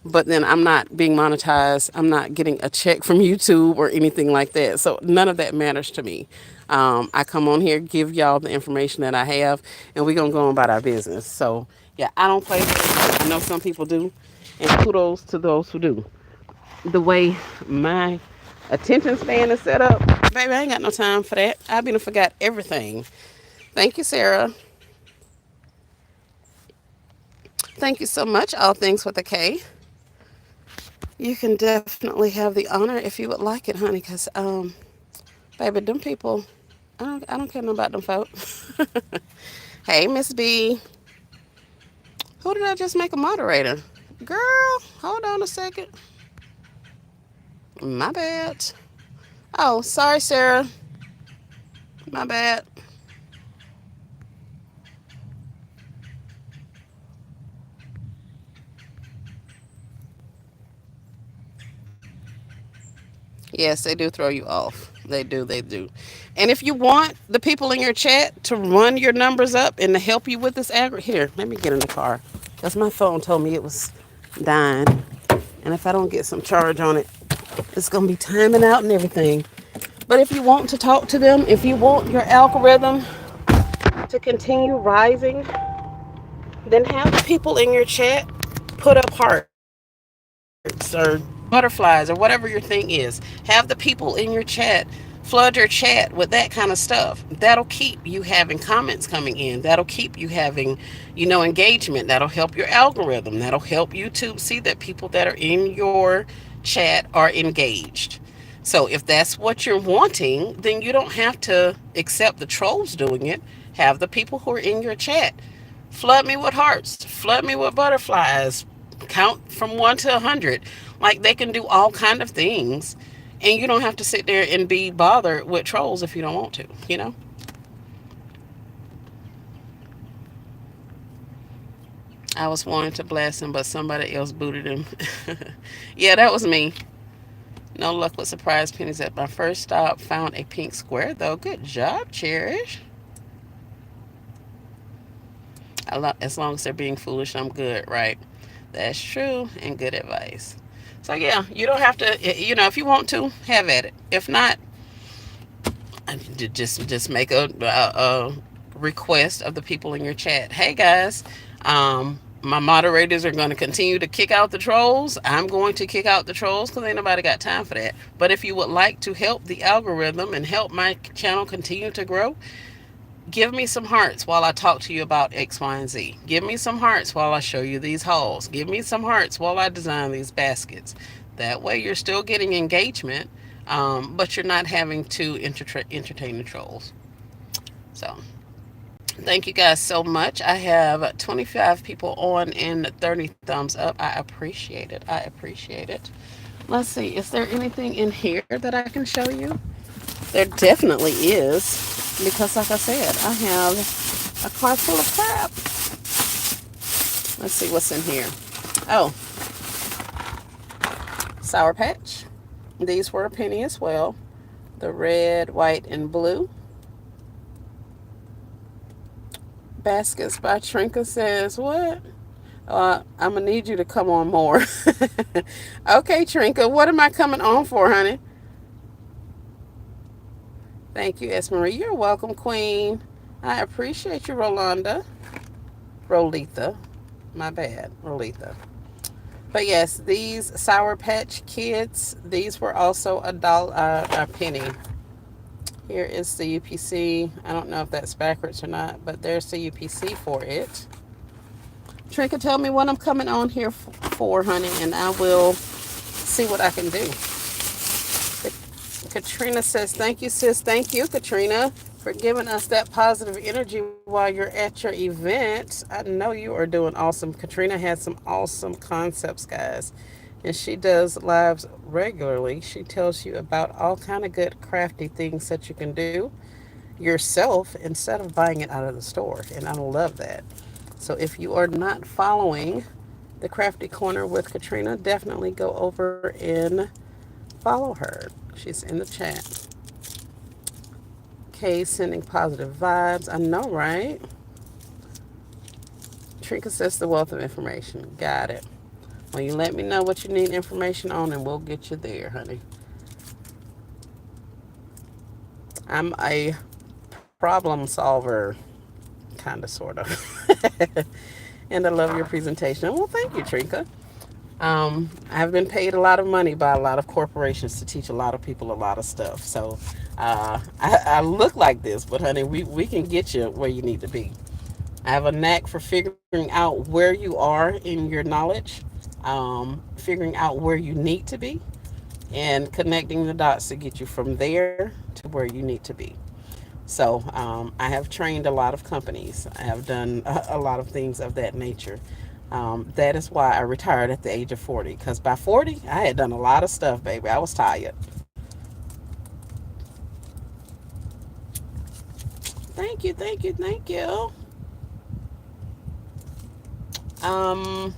but then I'm not being monetized. I'm not getting a check from YouTube or anything like that. So none of that matters to me. I come on here, give y'all the information that I have, and we're going to go on about our business. So, yeah, I don't play this. I know some people do, and kudos to those who do. The way my attention span is set up, baby, I ain't got no time for that. I been forgot everything. Thank you, Sarah. Thank you so much. All things with a K. You can definitely have the honor if you would like it, honey. Cause baby, them people, I don't care nothing about them folks. Hey, Miss B, who did I just make a moderator? Girl, hold on a second. My bad. Oh, sorry, Sarah. My bad. Yes, they do throw you off. They do, they do. And if you want the people in your chat to run your numbers up and to help you with this here, let me get in the car. Because my phone told me it was dying. And if I don't get some charge on it, it's going to be timing out and everything. But if you want to talk to them, if you want your algorithm to continue rising, then have the people in your chat put up hearts or butterflies or whatever your thing is. Have the people in your chat flood your chat with that kind of stuff. That'll keep you having comments coming in. That'll keep you having, engagement. That'll help your algorithm. That'll help YouTube see that people that are in your chat are engaged. So if that's what you're wanting, then you don't have to accept the trolls doing it. Have the people who are in your chat flood me with hearts, flood me with butterflies, count from 1 to 100. Like they can do all kind of things, and you don't have to sit there and be bothered with trolls if you don't want to. I was wanting to blast him, but somebody else booted him. Yeah, that was me. No luck with surprise pennies at my first stop. Found a pink square though. Good job, Cherish. As long as they're being foolish, I'm good, right? That's true and good advice. So yeah, you don't have to. If you want to, have at it. If not, just make a request of the people in your chat. Hey guys, my moderators are going to continue to kick out the trolls. I'm going to kick out the trolls because ain't nobody got time for that. But if you would like to help the algorithm and help my channel continue to grow, give me some hearts while I talk to you about X, Y, and Z. Give me some hearts while I show you these hauls. Give me some hearts while I design these baskets. That way you're still getting engagement, but you're not having to entertain the trolls. So thank you guys so much. I have 25 people on and 30 thumbs up. I appreciate it. I appreciate it. Let's see. Is there anything in here that I can show you? There definitely is. Because, like I said, I have a car full of crap. Let's see what's in here. Oh, Sour Patch. These were a penny as well. The red, white, and blue. Baskets by Trinka says, what? I'm going to need you to come on more. Okay, Trinka, what am I coming on for, honey? Thank you, Esmarie. You're welcome, Queen. I appreciate you, Rolanda. Rolitha. My bad, Rolitha. But yes, these Sour Patch Kids, these were also a penny. Here is the UPC. I don't know if that's backwards or not, but there's the UPC for it. Trinka, tell me what I'm coming on here for, honey, and I will see what I can do. Katrina says, thank you, sis. Thank you, Katrina, for giving us that positive energy while you're at your event. I know you are doing awesome. Katrina has some awesome concepts, guys, and she does lives regularly. She tells you about all kind of good crafty things that you can do yourself instead of buying it out of the store, and I love that. So if you are not following the Crafty Corner with Katrina, definitely go over and follow her. She's in the chat. Kay sending positive vibes. I know, right? Trinka says the wealth of information. Got it. Well, you let me know what you need information on, and we'll get you there, honey. I'm a problem solver, kind of, sort of. And I love your presentation. Well, thank you, Trinka. I've been paid a lot of money by a lot of corporations to teach a lot of people a lot of stuff. So I look like this, but honey, we can get you where you need to be. I have a knack for figuring out where you are in your knowledge, figuring out where you need to be, and connecting the dots to get you from there to where you need to be. So I have trained a lot of companies. I have done a lot of things of that nature. That is why I retired at the age of 40. Because by 40, I had done a lot of stuff, baby. I was tired. Thank you, thank you, thank you. Um,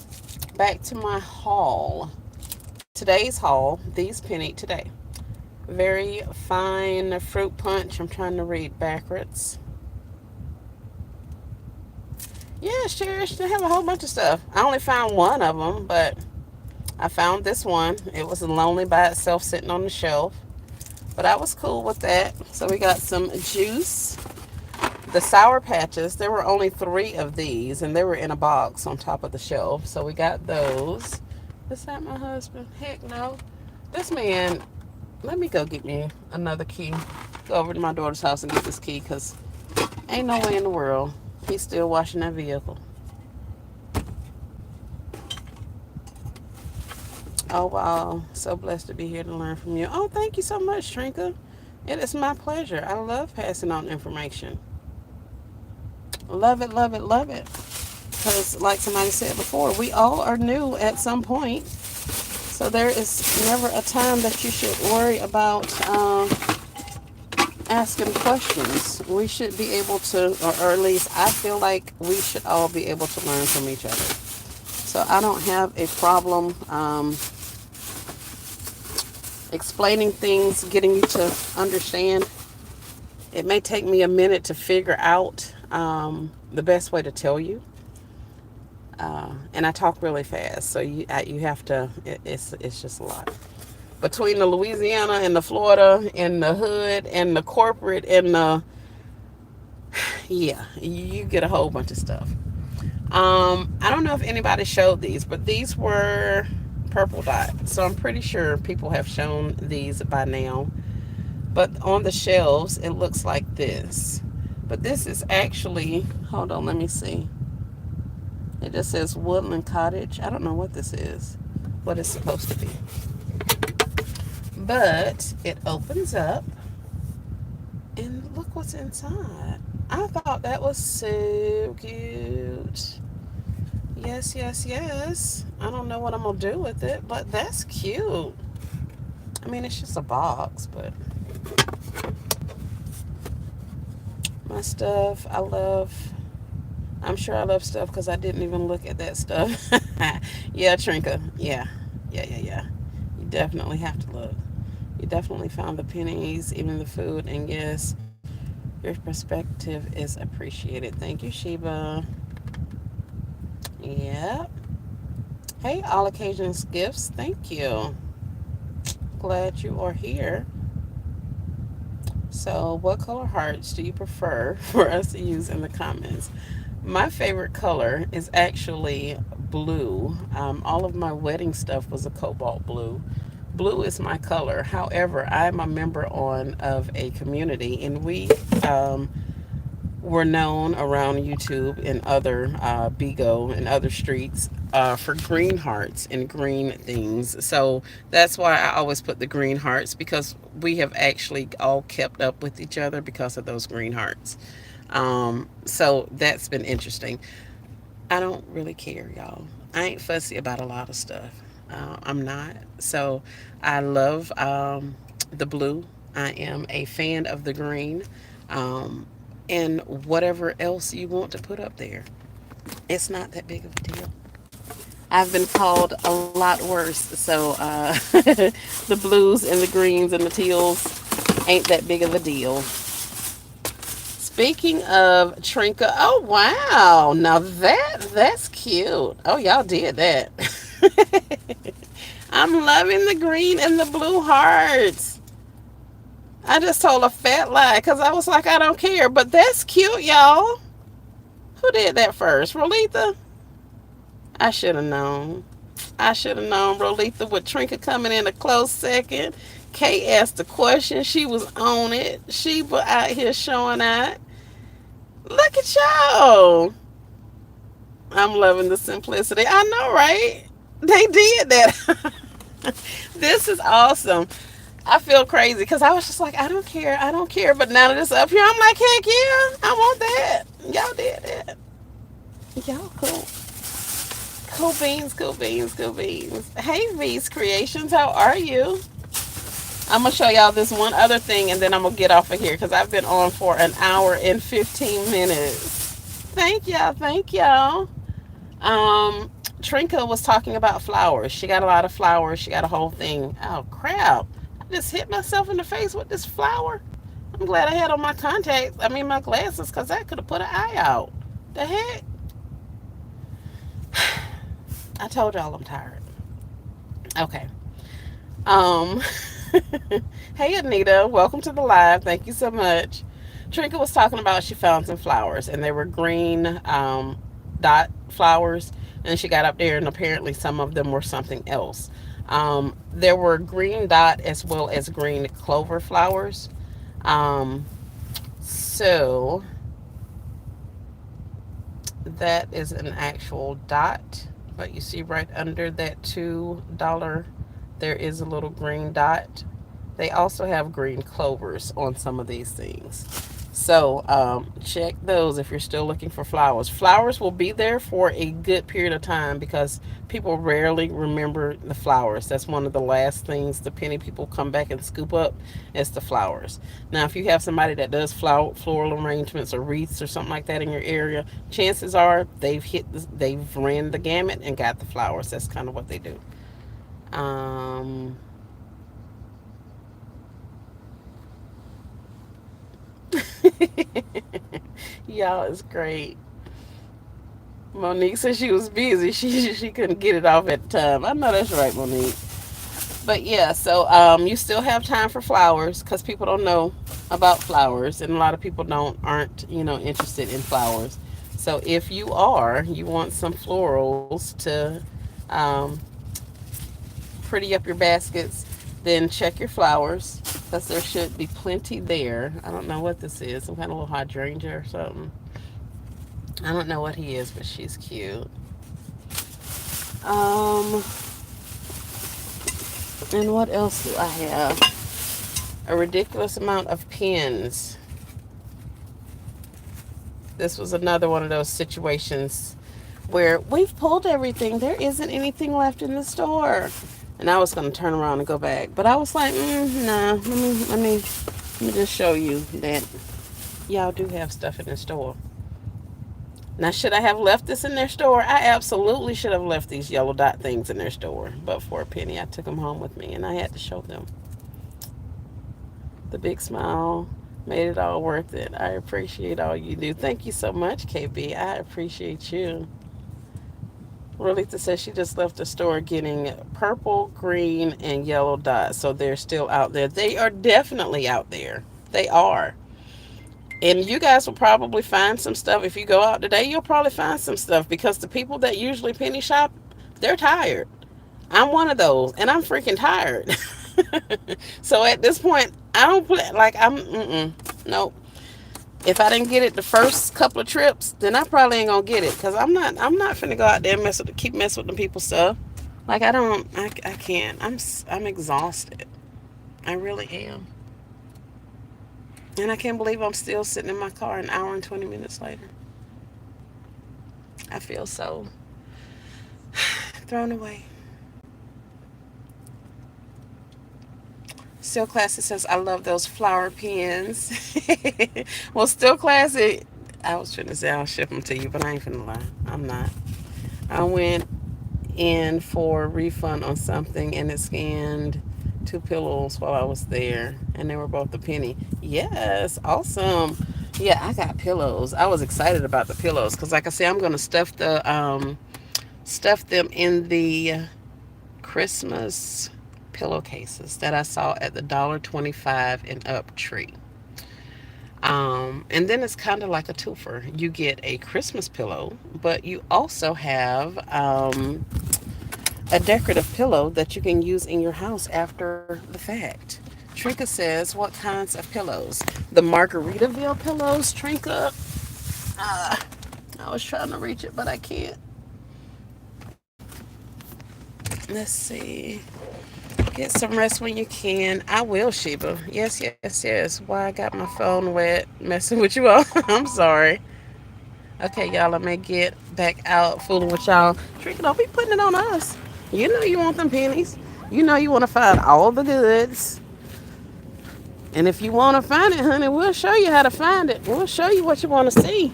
Back to my haul. Today's haul, these penny today. Very fine fruit punch. I'm trying to read backwards. Yeah, sure. They have a whole bunch of stuff. I only found one of them, but I found this one. It was lonely by itself sitting on the shelf, but I was cool with that. So we got some juice. The Sour Patches, there were only three of these, and they were in a box on top of the shelf. So we got those. Is that my husband? Heck no. This man, let me go get me another key. Go over to my daughter's house and get this key, because ain't no way in the world he's still washing that vehicle. Oh, wow. So blessed to be here to learn from you. Oh, thank you so much, Trinka. It is my pleasure. I love passing on information. Love it, love it, love it. Because, like somebody said before, we all are new at some point. So there is never a time that you should worry about asking questions. We should be able to, or at least I feel like we should all be able to learn from each other. So I don't have a problem explaining things, getting you to understand. It may take me a minute to figure out the best way to tell you. And I talk really fast, so you have to. It's just a lot between the Louisiana and the Florida and the hood and the corporate and the, yeah, you get a whole bunch of stuff. I don't know if anybody showed these, but these were purple dot, so I'm pretty sure people have shown these by now. But on the shelves, it looks like this. But this is actually, hold on, let me see. It just says Woodland Cottage. I don't know what this is, what it's supposed to be. But it opens up, and look what's inside. I thought that was so cute. Yes, yes, yes. I don't know what I'm going to do with it, but that's cute. I mean, it's just a box, but my stuff, I love. I'm sure I love stuff because I didn't even look at that stuff. Yeah, Trinka. Yeah. Yeah, yeah, yeah. You definitely have to look. You definitely found the pennies, even the food, and yes, your perspective is appreciated. Thank you, Sheba. Yeah. Hey, all occasions gifts. Thank you. Glad you are here. So, what color hearts do you prefer for us to use in the comments? My favorite color is actually blue. All of my wedding stuff was a cobalt blue. Blue is my color. However, I'm a member on of a community, and we um, were known around YouTube and other Bigo and other streets for green hearts and green things. So that's why I always put the green hearts, because we have actually all kept up with each other because of those green hearts. So that's been interesting. I don't really care, y'all. I ain't fussy about a lot of stuff. I'm not. So I love the blue. I am a fan of the green. Um, and whatever else you want to put up there, it's not that big of a deal. I've been called a lot worse. So the blues and the greens and the teals ain't that big of a deal. Speaking of Trinka, oh wow, now that's cute. Oh, y'all did that. I'm loving the green and the blue hearts. I just told a fat lie because I was like, I don't care. But that's cute, y'all. Who did that first? Rolitha? I should have known. I should have known Rolitha with Trinka coming in a close second. Kay asked the question. She was on it. She was out here showing out. Look at y'all. I'm loving the simplicity. I know, right? They did that. This is awesome. I feel crazy because I was just like, I don't care. I don't care. But now that it's up here, I'm like, heck yeah. I want that. Y'all did that. Y'all cool. Cool beans, cool beans, cool beans. Hey, V's Creations, how are you? I'm gonna show y'all this one other thing, and then I'm gonna get off of here because I've been on for an hour and 15 minutes. Thank y'all, thank y'all. Um, Trinka was talking about flowers. She got a lot of flowers. She got a whole thing. Oh crap! I just hit myself in the face with this flower. I'm glad I had on my contacts. I mean my glasses, because that could have put an eye out. The heck! I told y'all I'm tired. Okay. Um, hey Anita, welcome to the live. Thank you so much. Trinka was talking about she found some flowers and they were green dot flowers, and she got up there and apparently some of them were something else. There were green dot as well as green clover flowers. Um, so that is an actual dot, but you see right under that $2 there is a little green dot. They also have green clovers on some of these things. So check those if you're still looking for flowers. Flowers will be there for a good period of time because people rarely remember the flowers. That's one of the last things the penny people come back and scoop up is the flowers. Now, if you have somebody that does floral arrangements or wreaths or something like that in your area, chances are they've ran the gamut and got the flowers. That's kind of what they do. Um, Y'all is great. Monique said she was busy. She couldn't get it off at the time. I know that's right, Monique. But yeah, so you still have time for flowers because people don't know about flowers, and a lot of people aren't interested in flowers. So if you want some florals to um, pretty up your baskets, then check your flowers because there should be plenty there. I don't know what this is, some kind of little hydrangea or something. I don't know what he is, but she's cute. Um, and what else do I have? A ridiculous amount of pins. This was another one of those situations where we've pulled everything. There isn't anything left in the store. And I was going to turn around and go back. But I was like, nah, let me just show you that y'all do have stuff in the store. Now, should I have left this in their store? I absolutely should have left these yellow dot things in their store. But for a penny, I took them home with me, and I had to show them. The big smile made it all worth it. I appreciate all you do. Thank you so much, KB. I appreciate you. Rolita says she just left the store getting purple, green, and yellow dots. So they're still out there. They are definitely out there. They are. And you guys will probably find some stuff. If you go out today, you'll probably find some stuff because the people that usually penny shop, they're tired. I'm one of those, and I'm freaking tired. So at this point, I don't play like nope. If I didn't get it the first couple of trips, then I probably ain't gonna get it because I'm not finna go out there and keep messing with the people's stuff. Like I can't. I'm exhausted. I really am. And I can't believe I'm still sitting in my car an hour and 20 minutes later. I feel so thrown away. Still Classy says, I love those flower pens. Well, Still Classy, I was trying to say I'll ship them to you, but I ain't finna lie. I'm not. I went in for a refund on something and it scanned two pillows while I was there, and they were both a penny. Yes, awesome. Yeah, I got pillows. I was excited about the pillows because, like I said, I'm gonna stuffed them in the Christmas pillowcases that I saw at the $1.25 and up tree. And then it's kind of like a twofer. You get a Christmas pillow, but you also have a decorative pillow that you can use in your house after the fact. Trinka says, what kinds of pillows? The Margaritaville pillows, Trinka. Ah, I was trying to reach it, but I can't. Let's see. Get some rest when you can. I will, Sheba. Yes, yes, yes. Why I got my phone wet messing with you all. I'm sorry. Okay, y'all, let me get back out fooling with y'all. Trinka, don't be putting it on us. You know you want them pennies. You know you want to find all the goods. And if you want to find it, honey, we'll show you how to find it. We'll show you what you want to see.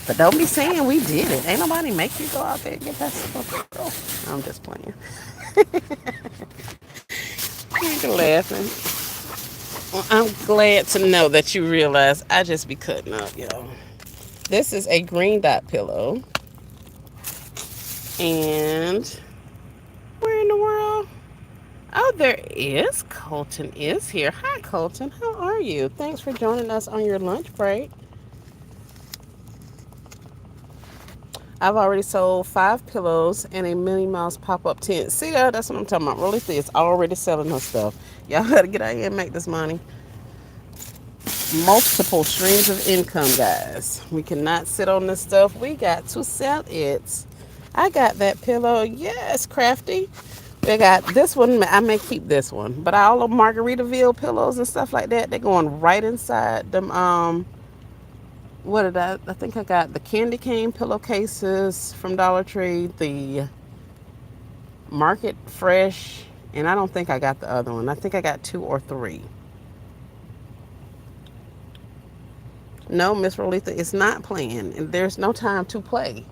But don't be saying we did it. Ain't nobody make you go out there and get that stuff, girl. I'm just playing. You're laughing. Well, I'm glad to know that you realize I just be cutting up, y'all. This is a green dot pillow. And where in the world? Oh, there is. Colton is here. Hi, Colton. How are you? Thanks for joining us on your lunch break. I've already sold 5 pillows and a Minnie Mouse pop-up tent. See that? That's what I'm talking about. Really, is already selling her stuff. Y'all gotta get out here and make this money. Multiple streams of income, guys. We cannot sit on this stuff. We got to sell it. I got that pillow. Yes, crafty. We got this one. I may keep this one, but all of Margaritaville pillows and stuff like that, they're going right inside them. What did I think I got the candy cane pillowcases from Dollar Tree, the Market Fresh, and I don't think I got the other one. I think I got 2 or 3. No, Miss Rolitha is not playing, and there's no time to play.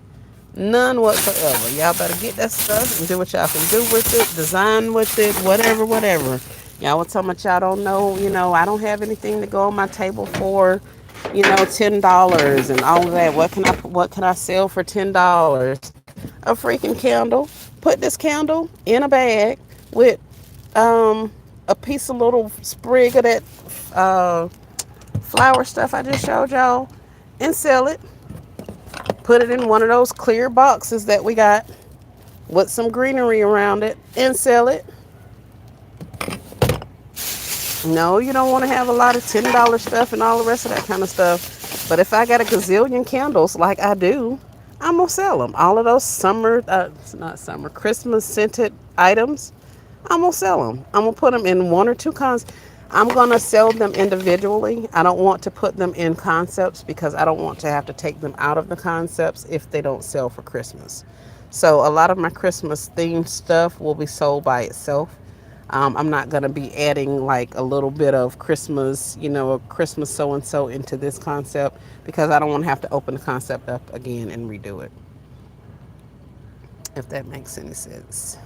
None whatsoever. Y'all better get that stuff and do what y'all can do with it, design with it, whatever, whatever. Y'all was talking about y'all don't know, I don't have anything to go on my table for, $10 and all of that. What can I sell for $10? A freaking candle. Put this candle in a bag with a piece of little sprig of that uh, flower stuff I just showed y'all and sell it. Put it in one of those clear boxes that we got with some greenery around it and sell it. No, you don't want to have a lot of $10 stuff and all the rest of that kind of stuff. But if I got a gazillion candles like I do, I'm going to sell them. All of those Christmas scented items, I'm going to sell them. I'm going to put them in 1 or 2 cons. I'm going to sell them individually. I don't want to put them in concepts because I don't want to have to take them out of the concepts if they don't sell for Christmas. So a lot of my Christmas themed stuff will be sold by itself. I'm not going to be adding like a little bit of Christmas, a Christmas so and so into this concept because I don't want to have to open the concept up again and redo it. If that makes any sense.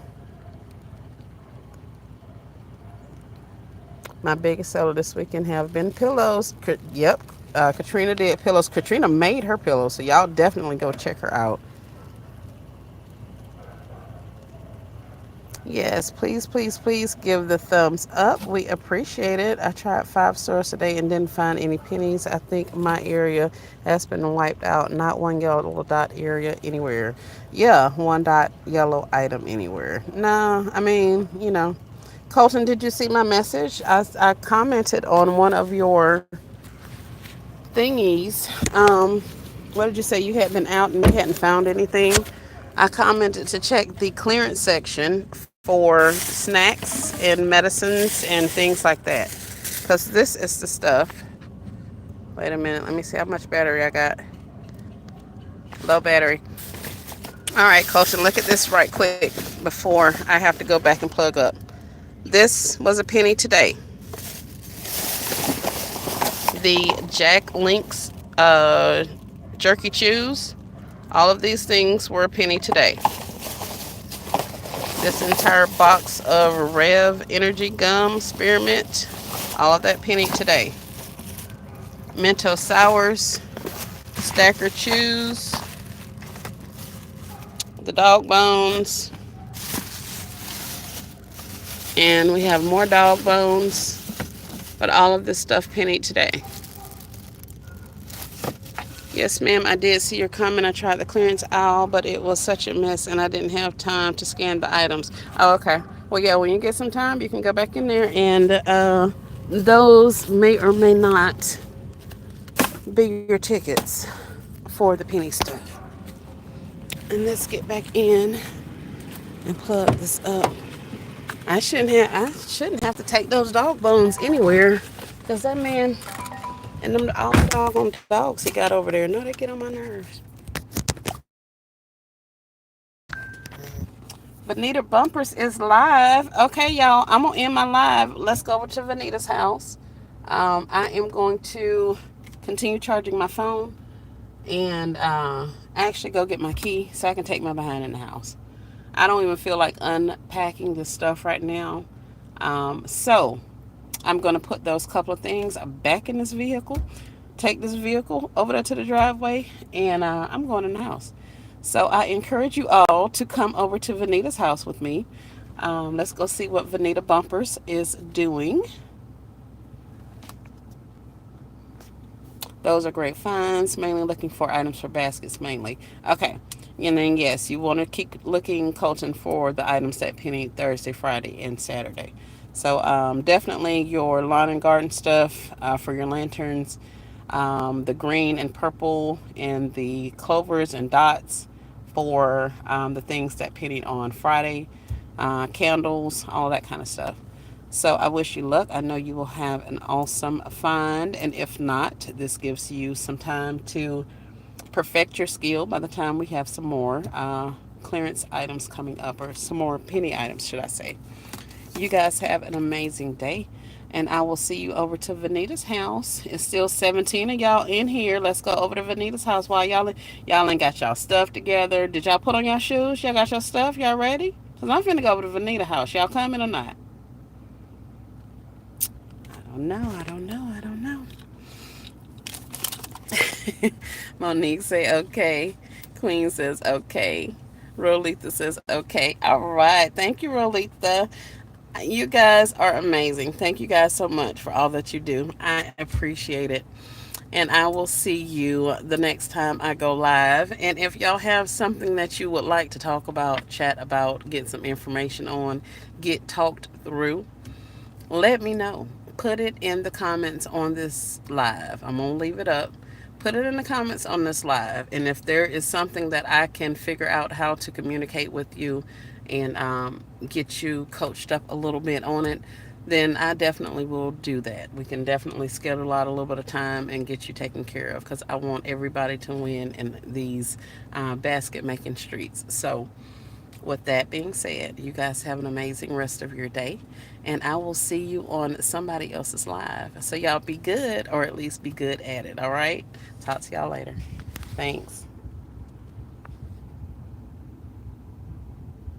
My biggest seller this weekend have been pillows. Yep, Katrina did pillows. Katrina made her pillows, so y'all definitely go check her out. Yes, please, please, please give the thumbs up. We appreciate it. I tried 5 stores today and didn't find any pennies. I think my area has been wiped out. Not one yellow dot area anywhere. Yeah, 1 dot yellow item anywhere. No, I mean, Colton, did you see my message? I commented on one of your thingies. What did you say? You had been out and you hadn't found anything? I commented to check the clearance section for snacks and medicines and things like that. Because this is the stuff. Wait a minute. Let me see how much battery I got. Low battery. All right, Colton, look at this right quick before I have to go back and plug up. This was a penny today. The Jack Link's jerky chews. All of these things were a penny today. This entire box of Rev Energy Gum Spearmint, all of that penny today. Mentos Sours, Stacker Chews, the dog bones, and we have more dog bones, but all of this stuff pennied today. Yes, ma'am, I did see your comment. I tried the clearance aisle, but it was such a mess and I didn't have time to scan the items. Oh, okay. Well, yeah, when you get some time, you can go back in there and those may or may not be your tickets for the penny stuff. And let's get back in and plug this up. I shouldn't have to take those dog bones anywhere. Cause that man and them all the doggone dogs he got over there, no, they get on my nerves. Vanita Bumpers is live. Okay, y'all, I'm gonna end my live. Let's go over to Vanita's house. I am going to continue charging my phone and actually go get my key so I can take my behind in the house. I don't even feel like unpacking this stuff right now. So I'm going to put those couple of things back in this vehicle, take this vehicle over there to the driveway, and I'm going in the house. So I encourage you all to come over to Vanita's house with me. Let's go see what Vanita Bumpers is doing. Those are great finds, mainly looking for items for baskets mainly. Okay. And then, yes, you want to keep looking, Colton, for the items that penny Thursday, Friday, and Saturday. So definitely your lawn and garden stuff for your lanterns, the green and purple and the clovers and dots for the things that penny on Friday, candles, all that kind of stuff. So I wish you luck. I know you will have an awesome find. And if not, this gives you some time to perfect your skill by the time we have some more clearance items coming up, or some more penny items, should I say. You guys have an amazing day. And I will see you over to Vanita's house. It's still 17 of y'all in here. Let's go over to Vanita's house while y'all ain't got y'all stuff together. Did y'all put on y'all shoes? Y'all got your stuff? Y'all ready? Because I'm finna go over to Vanita's house. Y'all coming or not? I don't know. I don't know. I don't know. Monique say okay. Queen says okay. Rolitha says okay. All right. Thank you, Rolitha. You guys are amazing. Thank you guys so much for all that you do. I appreciate it. And I will see you the next time I go live. And if y'all have something that you would like to talk about, chat about, get some information on, get talked through, let me know. Put it in the comments on this live. I'm going to leave it up. Put it in the comments on this live. And if there is something that I can figure out how to communicate with you and get you coached up a little bit on it, then I definitely will do that. We can definitely schedule out a little bit of time and get you taken care of, because I want everybody to win in these basket making streets. So, with that being said, you guys have an amazing rest of your day, and I will see you on somebody else's live. So, y'all be good, or at least be good at it, all right? Talk to y'all later. Thanks.